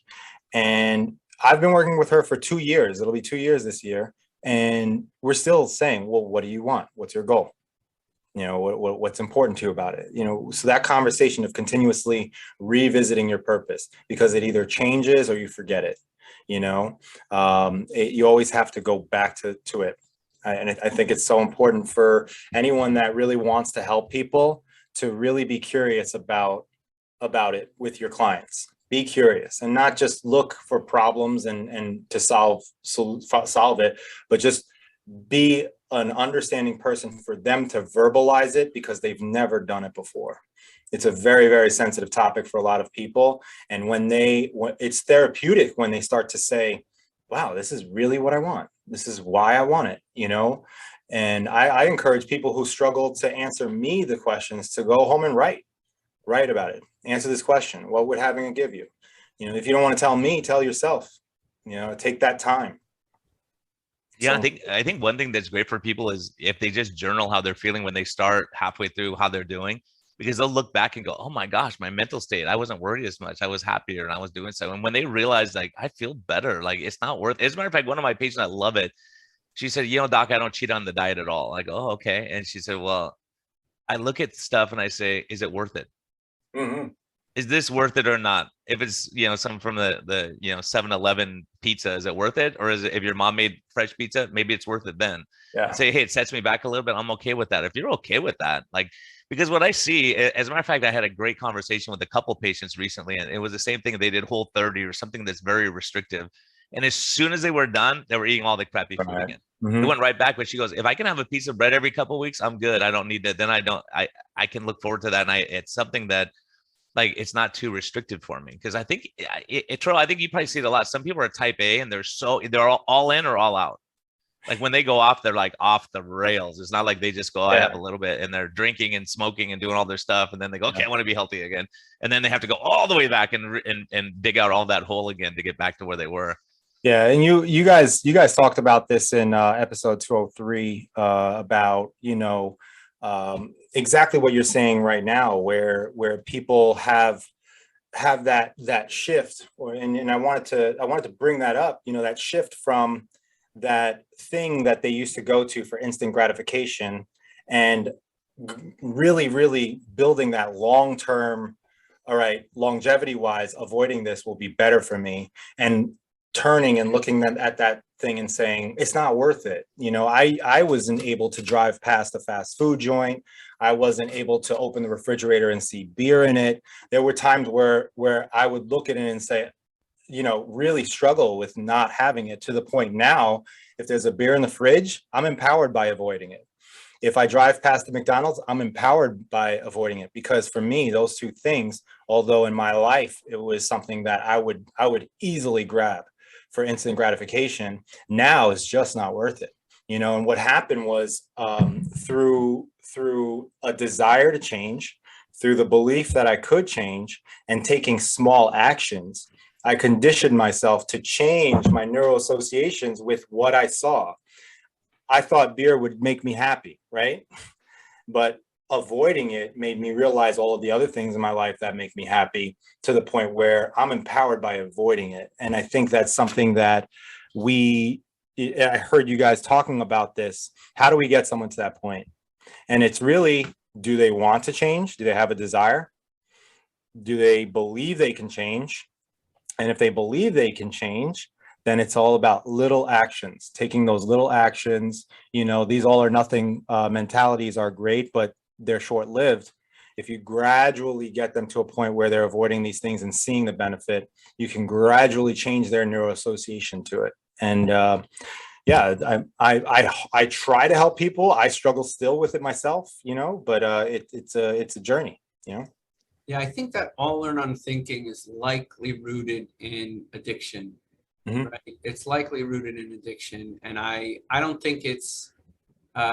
and I've been working with her for 2 years. It'll be 2 years this year, and we're still saying, well, what do you want? What's your goal? What's important to you about it? So that conversation of continuously revisiting your purpose, because it either changes or you forget it. You always have to go back to it. And I think it's so important for anyone that really wants to help people to really be curious about it with your clients. Be curious and not just look for problems and to solve it, but just be an understanding person for them to verbalize it, because they've never done it before. It's a very, very sensitive topic for a lot of people. And it's therapeutic when they start to say, wow, this is really what I want. This is why I want it, And I encourage people who struggle to answer me the questions to go home and write about it. Answer this question. What would having it give you? If you don't want to tell me, tell yourself, take that time. Yeah, I think one thing that's great for people is if they just journal how they're feeling when they start halfway through how they're doing, because they'll look back and go, oh my gosh, my mental state, I wasn't worried as much. I was happier and I was doing so. And when they realize, like, I feel better, like it's not worth it. As a matter of fact, one of my patients, I love it. She said, doc, I don't cheat on the diet at all. I go, oh, okay. And she said, well, I look at stuff and I say, is it worth it? Mm-hmm. Is this worth it or not? If it's, something from the 7-Eleven pizza, is it worth it? Or is it, if your mom made fresh pizza, maybe it's worth it then. Yeah. Say, hey, it sets me back a little bit. I'm okay with that. If you're okay with that, like, because what I see, as a matter of fact, I had a great conversation with a couple patients recently, and it was the same thing. They did Whole30 or something that's very restrictive. And as soon as they were done, they were eating all the crappy food again. Mm-hmm. It went right back. But she goes, if I can have a piece of bread every couple of weeks, I'm good. I don't need that. Then I can look forward to that. And it's something that, like, it's not too restrictive for me, because I think I think you probably see it a lot. Some people are type A and they're all in or all out. Like when they go off, they're like off the rails. It's not like they just go, I have a little bit, and they're drinking and smoking and doing all their stuff. And then they go, okay, I want to be healthy again. And then they have to go all the way back and dig out all that hole again to get back to where they were. Yeah. And you guys talked about this in episode 203 about, exactly what you're saying right now, where people have that shift, and I wanted to bring that up, that shift from that thing that they used to go to for instant gratification, and really, really building that long-term, all right, longevity wise, avoiding this will be better for me, and turning and looking at that thing and saying, it's not worth it. I wasn't able to drive past a fast food joint. I wasn't able to open the refrigerator and see beer in it. There were times where I would look at it and say, really struggle with not having it, to the point now, if there's a beer in the fridge, I'm empowered by avoiding it. If I drive past the McDonald's, I'm empowered by avoiding it, because for me, those two things, although in my life, it was something that I would easily grab for instant gratification, now it's just not worth it. And what happened was, through a desire to change, through the belief that I could change, and taking small actions, I conditioned myself to change my neural associations with what I saw. I thought beer would make me happy, right? But avoiding it made me realize all of the other things in my life that make me happy, to the point where I'm empowered by avoiding it. And I think that's something that I heard you guys talking about this. How do we get someone to that point? And it's really, do they want to change? Do they have a desire? Do they believe they can change? And if they believe they can change, then it's all about little actions, taking those little actions. These all or nothing mentalities are great, but they're short-lived. If you gradually get them to a point where they're avoiding these things and seeing the benefit, you can gradually change their neuroassociation to it. And I try to help people. I struggle still with it myself, but it's a journey, Yeah, I think that all or none thinking is likely rooted in addiction. Mm-hmm. Right? It's likely rooted in addiction. And I don't think it's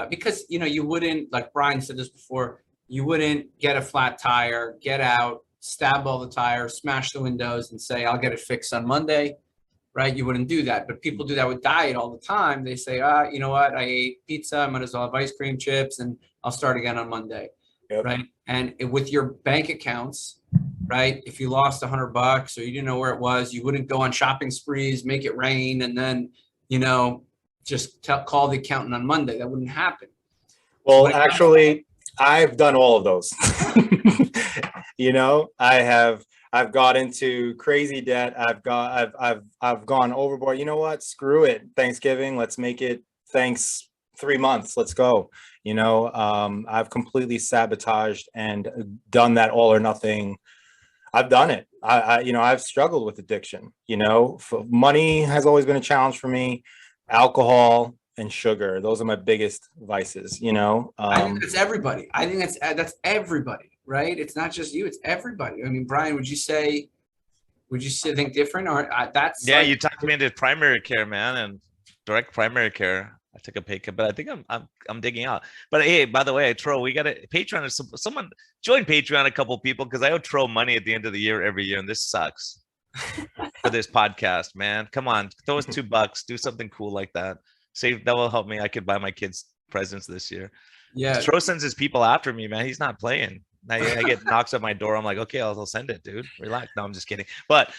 because, you wouldn't, like Brian said this before, you wouldn't get a flat tire, get out, stab all the tires, smash the windows, and say, I'll get it fixed on Monday, right? You wouldn't do that. But people do that with diet all the time. They say, you know what? I ate pizza. I might as well have ice cream, chips, and I'll start again on Monday, right? And with your bank accounts, right? If you lost $100 or you didn't know where it was, you wouldn't go on shopping sprees, make it rain, and then, just call the accountant on Monday. That wouldn't happen. Well, actually, I've done all of those. I've got into crazy debt. I've gone overboard. You know what? Screw it. Thanksgiving. Let's make it thanks 3 months. Let's go. I've completely sabotaged and done that all or nothing. I've done it. I've struggled with addiction. Money has always been a challenge for me. Alcohol and sugar. Those are my biggest vices. I think that's everybody. I think that's everybody. Right? It's not just you, it's everybody. I mean, Brian, would you think different, or that's you talked me into primary care, man, and direct primary care. I took a pay cut, but I think I'm digging out. But hey, by the way, Tro, we got a Patreon. Someone join Patreon, a couple people, because I owe Tro money at the end of the year every year, and this sucks for this podcast, man. Come on, throw us $2, do something cool like that. That will help me. I could buy my kids presents this year. Yeah, Tro sends his people after me, man. He's not playing. I get knocks at my door. I'm like, okay, I'll send it, dude. Relax. No, I'm just kidding. But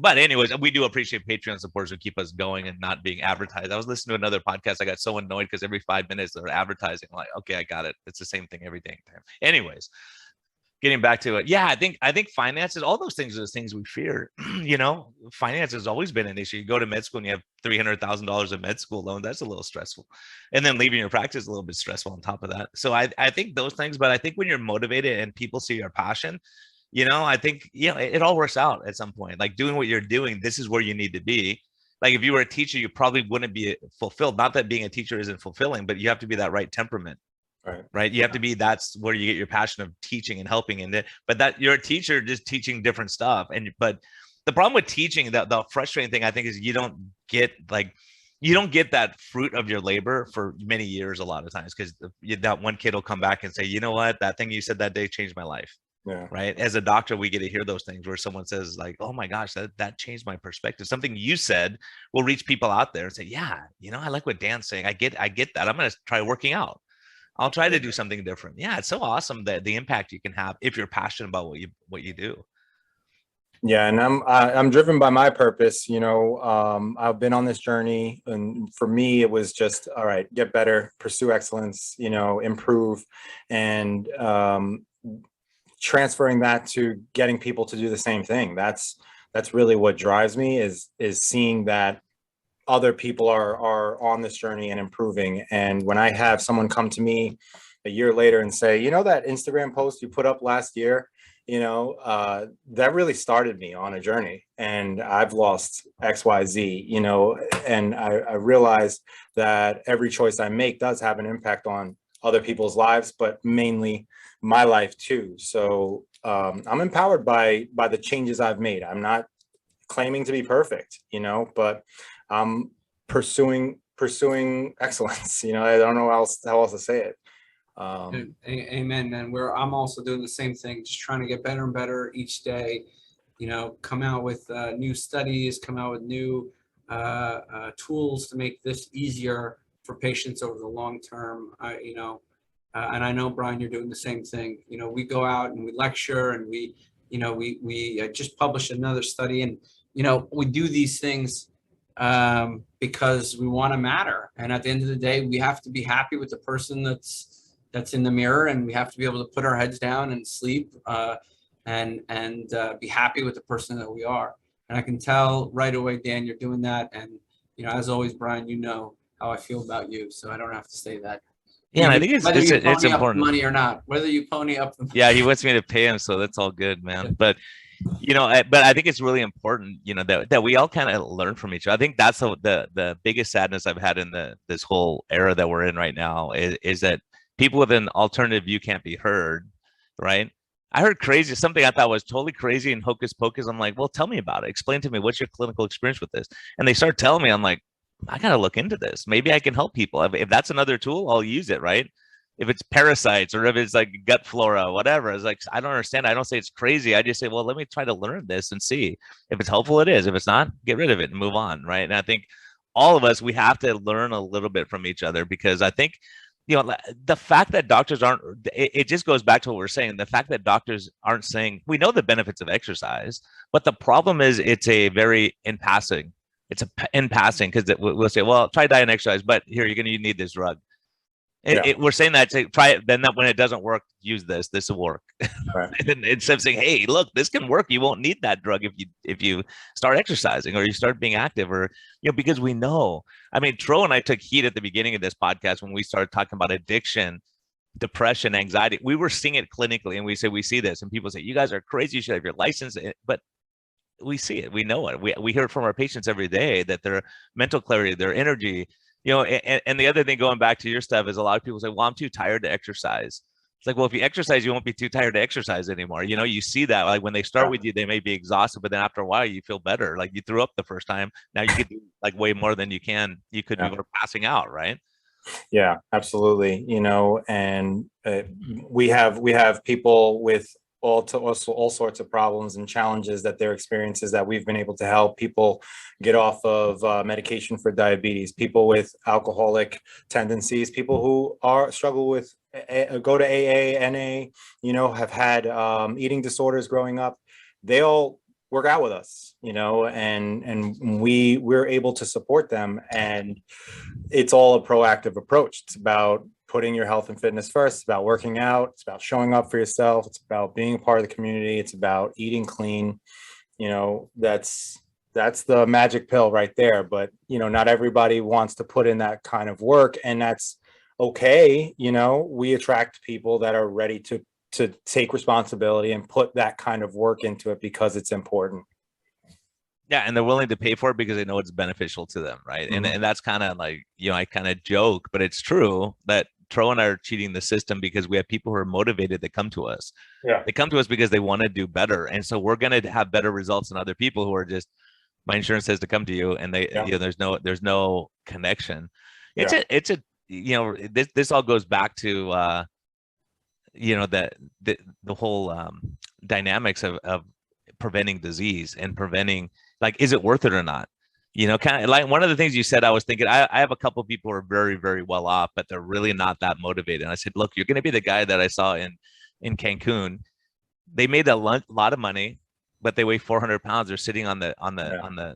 anyways, we do appreciate Patreon supporters who keep us going and not being advertised. I was listening to another podcast. I got so annoyed because every 5 minutes they're advertising. I'm like, okay, I got it. It's the same thing every day. Anyways, getting back to it. Yeah, I think finances, all those things are the things we fear. Finance has always been an issue. You go to med school and you have $300,000 in med school loan. That's a little stressful. And then leaving your practice is a little bit stressful on top of that. So I think those things, but I think when you're motivated and people see your passion, I think, it all works out at some point. Like doing what you're doing, this is where you need to be. Like if you were a teacher, you probably wouldn't be fulfilled. Not that being a teacher isn't fulfilling, but you have to be that right temperament. Right. You have to be, that's where you get your passion of teaching and helping. But that you're a teacher just teaching different stuff. But the problem with teaching, the frustrating thing I think is you don't get that fruit of your labor for many years a lot of times, because that one kid will come back and say, you know what, that thing you said that day changed my life. Yeah. Right. As a doctor, we get to hear those things where someone says like, oh my gosh, that changed my perspective. Something you said will reach people out there and say, yeah, I like what Dan's saying. I get that. I'm going to try working out. I'll try to do something different. Yeah, it's so awesome that the impact you can have if you're passionate about what you do. Yeah, and I'm driven by my purpose. I've been on this journey, and for me, it was just all right. Get better, pursue excellence. Improve, and transferring that to getting people to do the same thing. That's really what drives me. Is seeing that other people are on this journey and improving. And when I have someone come to me a year later and say, that Instagram post you put up last year, that really started me on a journey, and I've lost XYZ, and I realized that every choice I make does have an impact on other people's lives, but mainly my life too. So I'm empowered by the changes I've made. I'm not claiming to be perfect, but I'm pursuing excellence. I don't know how else to say it. Amen, man. I'm also doing the same thing, just trying to get better and better each day. Come out with new studies, come out with new tools to make this easier for patients over the long term. And I know, Brian, you're doing the same thing. We go out and we lecture, and we just published another study, and we do these things because we want to matter. And at the end of the day, we have to be happy with the person that's in the mirror, and we have to be able to put our heads down and sleep and be happy with the person that we are. And I can tell right away, Dan, you're doing that. And, as always, Brian, how I feel about you. So I don't have to say that. Yeah, I think it's important. Money or not, whether you pony up the money. Yeah, he wants me to pay him, so that's all good, man. But but I think it's really important, that we all kind of learn from each other. I think that's the biggest sadness I've had in this whole era that we're in right now is that people with an alternative view can't be heard, right? I heard something I thought was totally crazy and hocus pocus. I'm like, well, tell me about it. Explain to me, what's your clinical experience with this? And they start telling me, I'm like, I got to look into this. Maybe I can help people. If that's another tool, I'll use it, right? if it's parasites or if it's like gut flora, whatever. It's like, I don't understand. I don't say it's crazy. I just say, well, let me try to learn this and see if it's helpful. It is. If it's not, get rid of it and move on. Right. And I think all of us, we have to learn a little bit from each other, because I think, you know, the fact that doctors aren't, it just goes back to what we're saying. The fact that doctors aren't saying, we know the benefits of exercise, but the problem is it's a very in passing. It's in passing, because we'll say, well, try diet and exercise, but here, you need this drug. We're saying that to try it, then that when it doesn't work, use this will work. Right. And instead of saying, hey, look, this can work, you won't need that drug if you start exercising or you start being active, or, you know, because we know. I mean, Tro and I took heat at the beginning of this podcast when we started talking about addiction, depression, anxiety. We were seeing it clinically, and we see this, and people say, you guys are crazy, you should have your license. But we see it, we know it, we hear it from our patients every day, that their mental clarity, their energy, you know. And the other thing, going back to your stuff, is a lot of people say, well, I'm too tired to exercise. It's like, well, if you exercise, you won't be too tired to exercise anymore. You know, you see that, like when they start with you, they may be exhausted, but then after a while, you feel better. Like you threw up the first time. Now you could do like way more than you could before passing out, right? Yeah, absolutely. You know, and we have people with all sorts of problems and challenges that their experiences that we've been able to help people get off of medication for diabetes, people with alcoholic tendencies, people who struggle with go to AA, NA, you know, have had eating disorders growing up. They all work out with us, you know, and we're able to support them. And it's all a proactive approach. It's about putting your health and fitness first. It's about working out. It's about showing up for yourself. It's about being a part of the community. It's about eating clean. You know, that's the magic pill right there. But, you know, not everybody wants to put in that kind of work, and that's okay. You know, we attract people that are ready to take responsibility and put that kind of work into it because it's important. Yeah, and they're willing to pay for it because they know it's beneficial to them, right? Mm-hmm. And that's kind of like, you know, I kind of joke, but it's true that Tro and I are cheating the system, because we have people who are motivated that come to us. Yeah. They come to us because they want to do better. And so we're going to have better results than other people who are just, my insurance says to come to you, and they, you know, there's no connection. It's a, you know, this all goes back to, you know, the whole dynamics of preventing disease and preventing, like, is it worth it or not? You know, kind of like one of the things you said, I was thinking, I have a couple of people who are very, very well off, but they're really not that motivated. And I said, look, you're going to be the guy that I saw in Cancun. They made a lot of money, but they weigh 400 pounds. They're sitting on the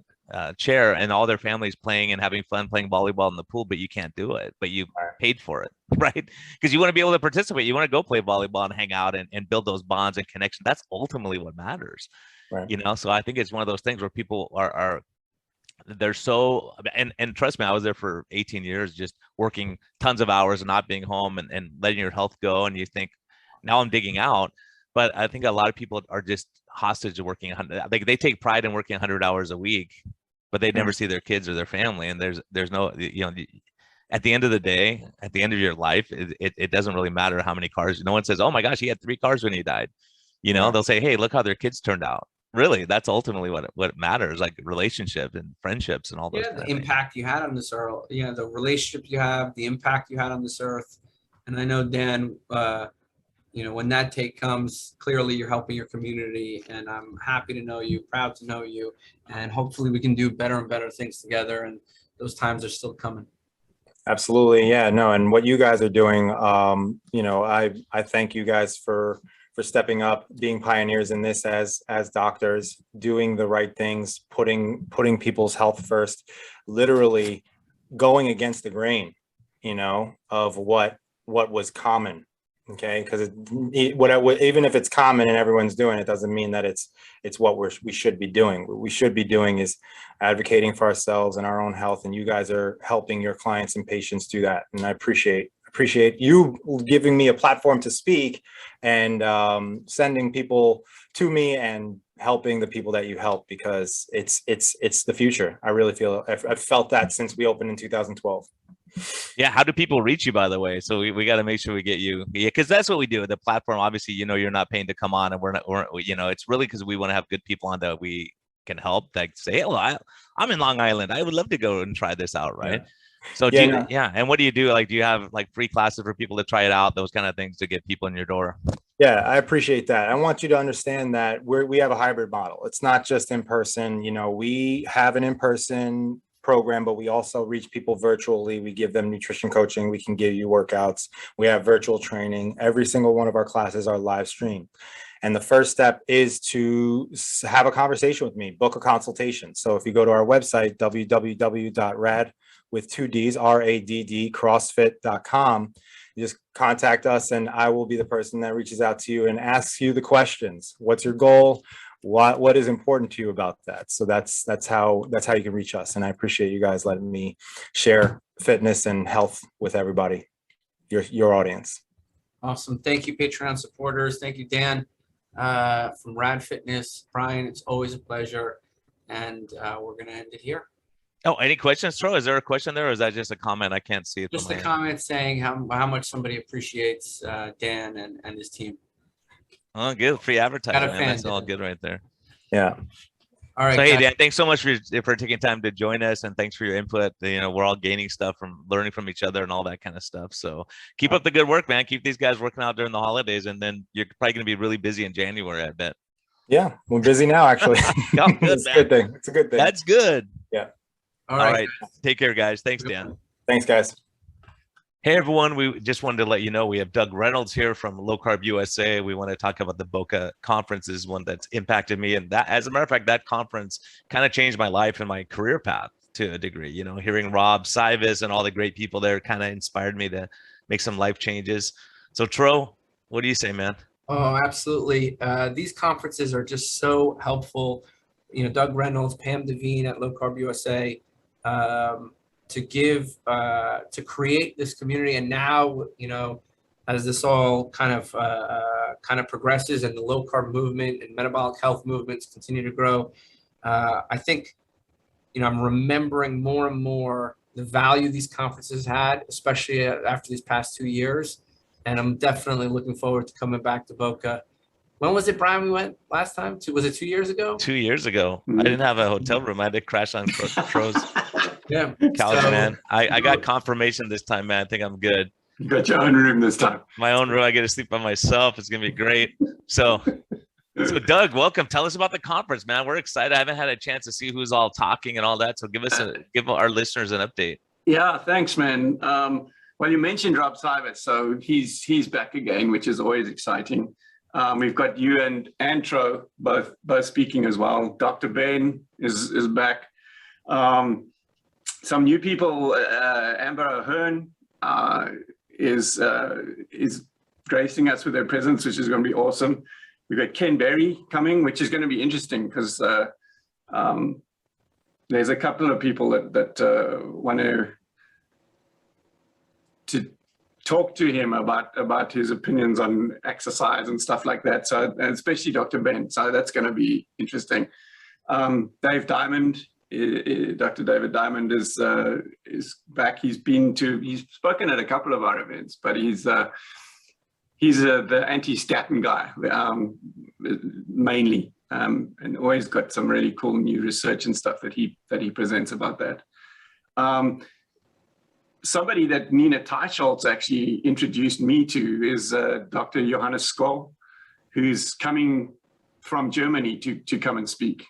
chair, and all their family's playing and having fun playing volleyball in the pool, but you can't do it, but you paid for it, right? Because you want to be able to participate. You want to go play volleyball and hang out and build those bonds and connections. That's ultimately what matters. Right. You know, so I think it's one of those things where people they're so, and trust me, I was there for 18 years, just working tons of hours and not being home and letting your health go. And you think, now I'm digging out. But I think a lot of people are just hostage to working 100. Like, they take pride in working 100 hours a week, but they never see their kids or their family. And there's no, you know, at the end of the day, at the end of your life, it doesn't really matter how many cars. No one says, oh my gosh, he had 3 cars when he died. You know, they'll say, hey, look how their kids turned out. Really, that's ultimately what matters, like relationships and friendships and all those. Yeah, the impact you had on this earth, you know, the relationship you have, the impact you had on this earth. And I know, Dan, you know, when that take comes, clearly you're helping your community, and I'm happy to know you, proud to know you, and hopefully we can do better and better things together, and those times are still coming. Absolutely. Yeah, no. And what you guys are doing, you know, I thank you guys for stepping up, being pioneers in this as doctors, doing the right things, putting people's health first, literally going against the grain, you know, of what was common. Okay, because even if it's common and everyone's doing it, doesn't mean that it's what we should be doing. What we should be doing is advocating for ourselves and our own health, and you guys are helping your clients and patients do that. And I appreciate you giving me a platform to speak and sending people to me and helping the people that you help, because it's the future. I really feel I've felt that since we opened in 2012. Yeah. How do people reach you, by the way? So we got to make sure we get you. Yeah. Because that's what we do. The platform, obviously, you know, you're not paying to come on, and we're you know, it's really because we want to have good people on that we can help, that say, oh, I'm in Long Island, I would love to go and try this out. Right. So Yeah, yeah. And what do you do? Like, do you have like free classes for people to try it out? Those kind of things to get people in your door. Yeah, I appreciate that. I want you to understand that we have a hybrid model. It's not just in person. We have an in-person program, but we also reach people virtually. We give them nutrition coaching. We can give you workouts. We have virtual training. Every single one of our classes are live streamed. And the first step is to have a conversation with me, book a consultation. So if you go to our website, www.rad with 2Ds, RADD CrossFit.com, you just contact us and I will be the person that reaches out to you and asks you the questions. What's your goal? What is important to you about that? So that's how you can reach us. And I appreciate you guys letting me share fitness and health with everybody, your audience. Awesome. Thank you, Patreon supporters. Thank you, Dan, from Rad Fitness. Brian, it's always a pleasure. And we're going to end it here. Oh, any questions, Tro? Is there a question there, or is that just a comment? I can't see it. Just a comment saying how much somebody appreciates Dan and his team. Oh, good. Free advertising. Got a fan, That's all Dan. good right there. Yeah. All right. So, hey, guys. Dan, thanks so much for taking time to join us, and thanks for your input. We're all gaining stuff from learning from each other and all that kind of stuff. So keep up the good work, man. Keep these guys working out during the holidays, and then you're probably going to be really busy in January, I bet. Yeah, we're busy now, actually. Oh, good, It's a good thing. It's a good thing. That's good. Yeah. All All right. right. Take care, guys. Thanks, Dan. Thanks, guys. Hey, everyone. We just wanted to let you know we have Doug Reynolds here from Low Carb USA. We want to talk about the Boca conference, is one that's impacted me. And that, as a matter of fact, that conference kind of changed my life and my career path to a degree. Hearing Rob Sivis and all the great people there kind of inspired me to make some life changes. So, Tro, what do you say, man? Oh, absolutely. These conferences are just so helpful. Doug Reynolds, Pam Devine at Low Carb USA, to create this community. And now, as this all kind of progresses and the low carb movement and metabolic health movements continue to grow, I think, I'm remembering more and more the value these conferences had, especially after these past 2 years. And I'm definitely looking forward to coming back to Boca. When was it, Brian, we went last time? Was it 2 years ago? 2 years ago. I didn't have a hotel room. I had to crash on Tro's Yeah. couch, man. I got confirmation this time, man. I think I'm good. You got your own room this time. My own room. I get to sleep by myself. It's going to be great. So Doug, welcome. Tell us about the conference, man. We're excited. I haven't had a chance to see who's all talking and all that. So give our listeners an update. Yeah, thanks, man. Well, you mentioned Rob Sivis, so he's back again, which is always exciting. We've got you and Antro both speaking as well. Dr. Ben is back. Some new people. Amber O'Hearn is gracing us with her presence, which is going to be awesome. We've got Ken Berry coming, which is going to be interesting because there's a couple of people that want to talk to him about his opinions on exercise and stuff like that. So, and especially Dr. Ben. So that's going to be interesting. Dave Diamond, Dr. David Diamond is back. He's spoken at a couple of our events, but he's the anti-statin guy mainly, and always got some really cool new research and stuff that he presents about that. Somebody that Nina Teicholz actually introduced me to is Dr. Johannes Skoll, who's coming from Germany to come and speak.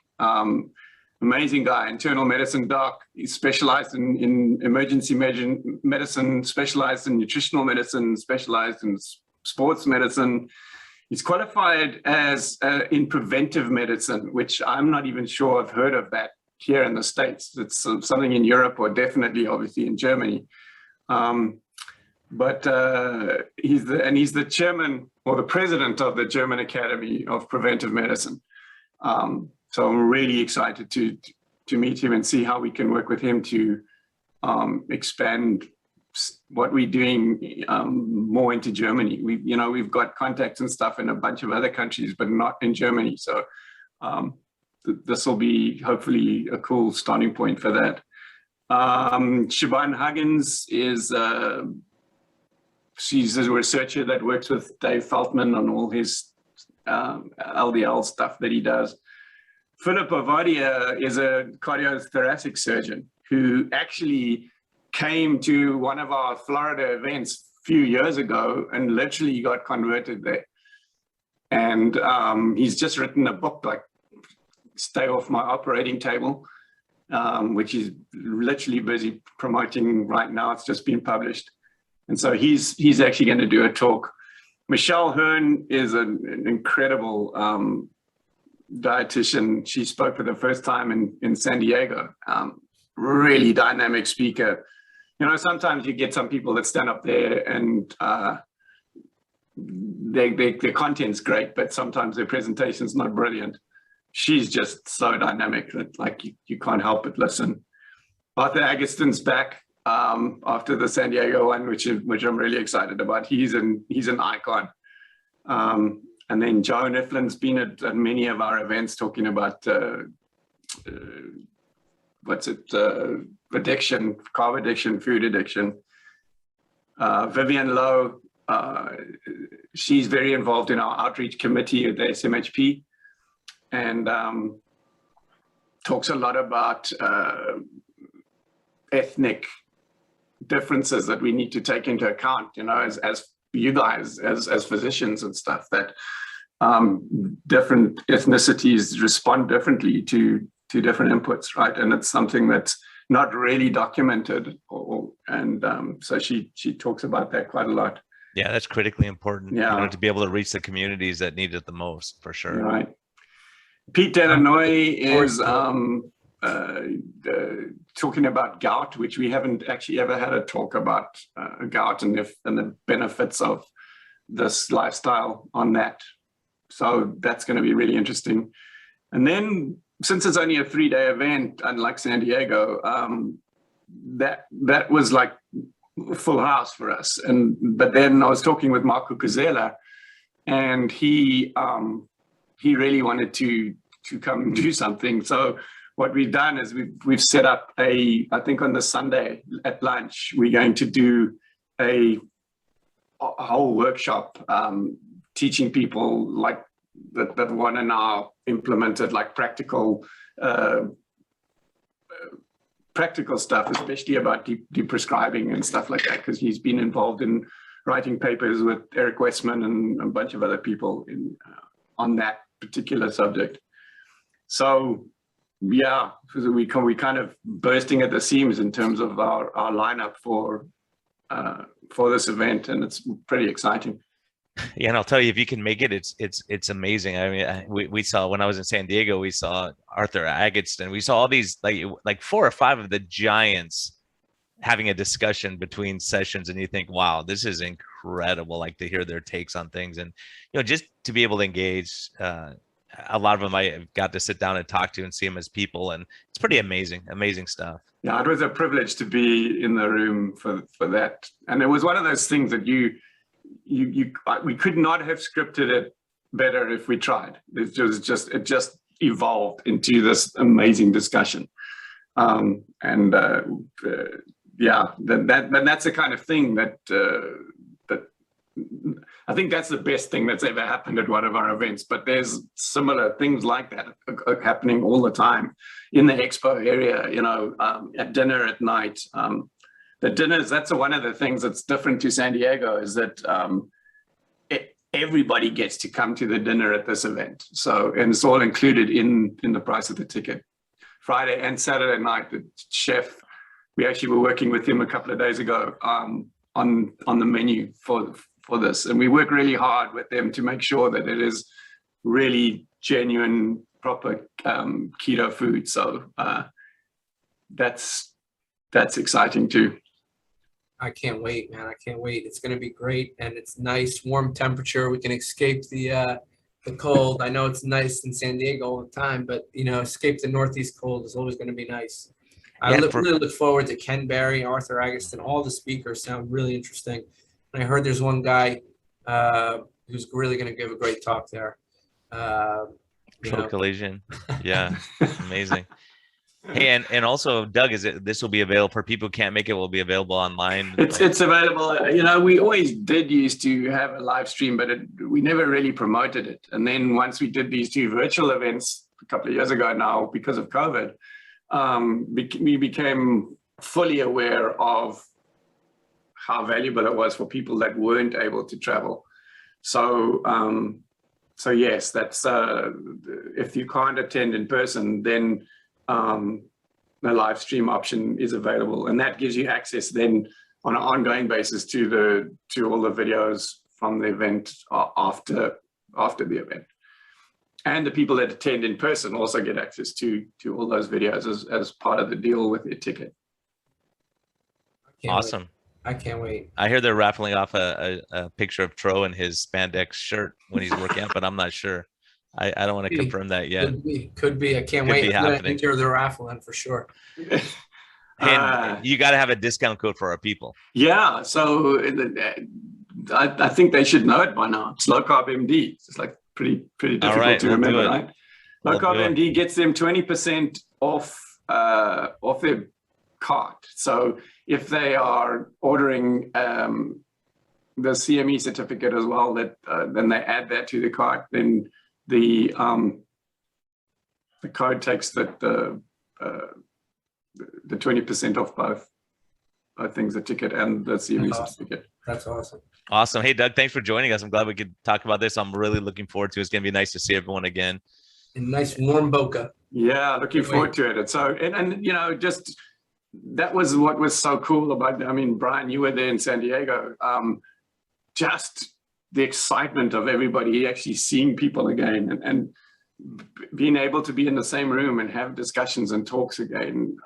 Amazing guy, internal medicine doc. He's specialized in emergency medicine, specialized in nutritional medicine, specialized in sports medicine. He's qualified as in preventive medicine, which I'm not even sure I've heard of that here in the States. It's something in Europe or definitely obviously in Germany. But he's the chairman or the president of the German Academy of Preventive Medicine. So I'm really excited to meet him and see how we can work with him to expand what we're doing more into Germany. We've got contacts and stuff in a bunch of other countries, but not in Germany. So this will be hopefully a cool starting point for that. Siobhan Huggins she's a researcher that works with Dave Feltman on all his LDL stuff that he does. Philip Pavardia is a cardiothoracic surgeon who actually came to one of our Florida events a few years ago and literally got converted there. And he's just written a book like Stay Off My Operating Table, which he's literally busy promoting right now. It's just been published. And so he's actually going to do a talk. Michelle Hearn is an incredible dietitian. She spoke for the first time in San Diego. Really dynamic speaker. You know, sometimes you get some people that stand up there and their content's great, but sometimes their presentation's not brilliant. She's just so dynamic that like you can't help but listen. Arthur Agustin's back after the San Diego one, which I'm really excited about. He's an icon. And then Joe Niflin's been at many of our events talking about addiction, carb addiction, food addiction. Vivian Lowe, she's very involved in our outreach committee at the SMHP, and talks a lot about ethnic differences that we need to take into account, you know, as you guys, as physicians and stuff, that different ethnicities respond differently to different inputs, right? And it's something that's not really documented, so she talks about that quite a lot. Yeah, that's critically important. Yeah, you know, to be able to reach the communities that need it the most, for sure. Right. Pete Delanoy is talking about gout, which we haven't actually ever had a talk about gout and the benefits of this lifestyle on that. So that's going to be really interesting. And then, since it's only a 3-day event, unlike San Diego, that was like full house for us. But then I was talking with Marco Cazella, and he really wanted to come and do something. So what we've done is we've set up I think on the Sunday at lunch, we're going to do a whole workshop teaching people like that want to now implement it, like practical stuff, especially about deprescribing and stuff like that, because he's been involved in writing papers with Eric Westman and a bunch of other people on that particular subject. So yeah, we kind of bursting at the seams in terms of our lineup for this event, and it's pretty exciting. Yeah, and I'll tell you, if you can make it, it's amazing. I mean, we saw, when I was in San Diego, we saw Arthur Agatston. We saw all these like 4 or 5 of the giants having a discussion between sessions, and you think, wow, this is incredible. Like, to hear their takes on things, and you know, just to be able to engage. A lot of them I have got to sit down and talk to and see them as people, and it's pretty amazing stuff. Yeah, it was a privilege to be in the room for that, and it was one of those things that we could not have scripted it better if we tried. It just evolved into this amazing discussion, yeah, that's the kind of thing that I think that's the best thing that's ever happened at one of our events. But there's similar things like that happening all the time in the expo area, you know, at dinner at night. The dinners, that's one of the things that's different to San Diego, is that everybody gets to come to the dinner at this event. So, and it's all included in the price of the ticket. Friday and Saturday night, the chef, we actually were working with him a couple of days ago on the menu for this, and we work really hard with them to make sure that it is really genuine, proper keto food. So that's exciting too. I can't wait, man. I can't wait. It's going to be great, and it's nice, warm temperature. We can escape the cold. I know it's nice in San Diego all the time, but you know, escape the Northeast cold is always going to be nice. I really look forward to Ken Berry, Arthur Agustin. All the speakers sound really interesting. And I heard there's one guy who's really going to give a great talk there. Collision. Yeah, amazing. Hey, and also, Doug, this will be available for people who can't make it? Will be available online? It's available. You know, we always did used to have a live stream, but we never really promoted it. And then once we did these 2 virtual events a couple of years ago now, because of COVID, we became fully aware of how valuable it was for people that weren't able to travel. So, so yes, that's if you can't attend in person, then the live stream option is available, and that gives you access then on an ongoing basis to all the videos from the event after the event. And the people that attend in person also get access to all those videos as part of the deal with their ticket. Awesome. I can't wait. I hear they're raffling off a picture of Tro in his spandex shirt when he's working out, but I'm not sure. I don't want to confirm that yet. Could be. I can't Could wait. be I'm gonna happening. enter the raffling for sure. And you got to have a discount code for our people. Yeah, so I think they should know it by now. It's LowCarbMD. It's like pretty difficult to remember, right? LowCarbMD gets them 20% off their cart. So if they are ordering the CME certificate as well, that then they add that to the cart, then the code takes the 20% off both things, the ticket and the CME certificate. That's awesome. Awesome. Hey, Doug, thanks for joining us. I'm glad we could talk about this. I'm really looking forward to it. It's going to be nice to see everyone again. And nice warm Boca. Yeah, looking forward to it. And so, and you know, just that was what was so cool about, I mean, Brian, you were there in San Diego. Just the excitement of everybody actually seeing people again and being able to be in the same room and have discussions and talks again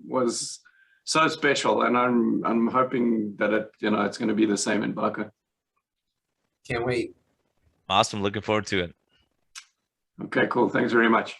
was so special. And I'm hoping that it's going to be the same in Boca. Can't wait. Awesome. Looking forward to it. Okay, cool. Thanks very much.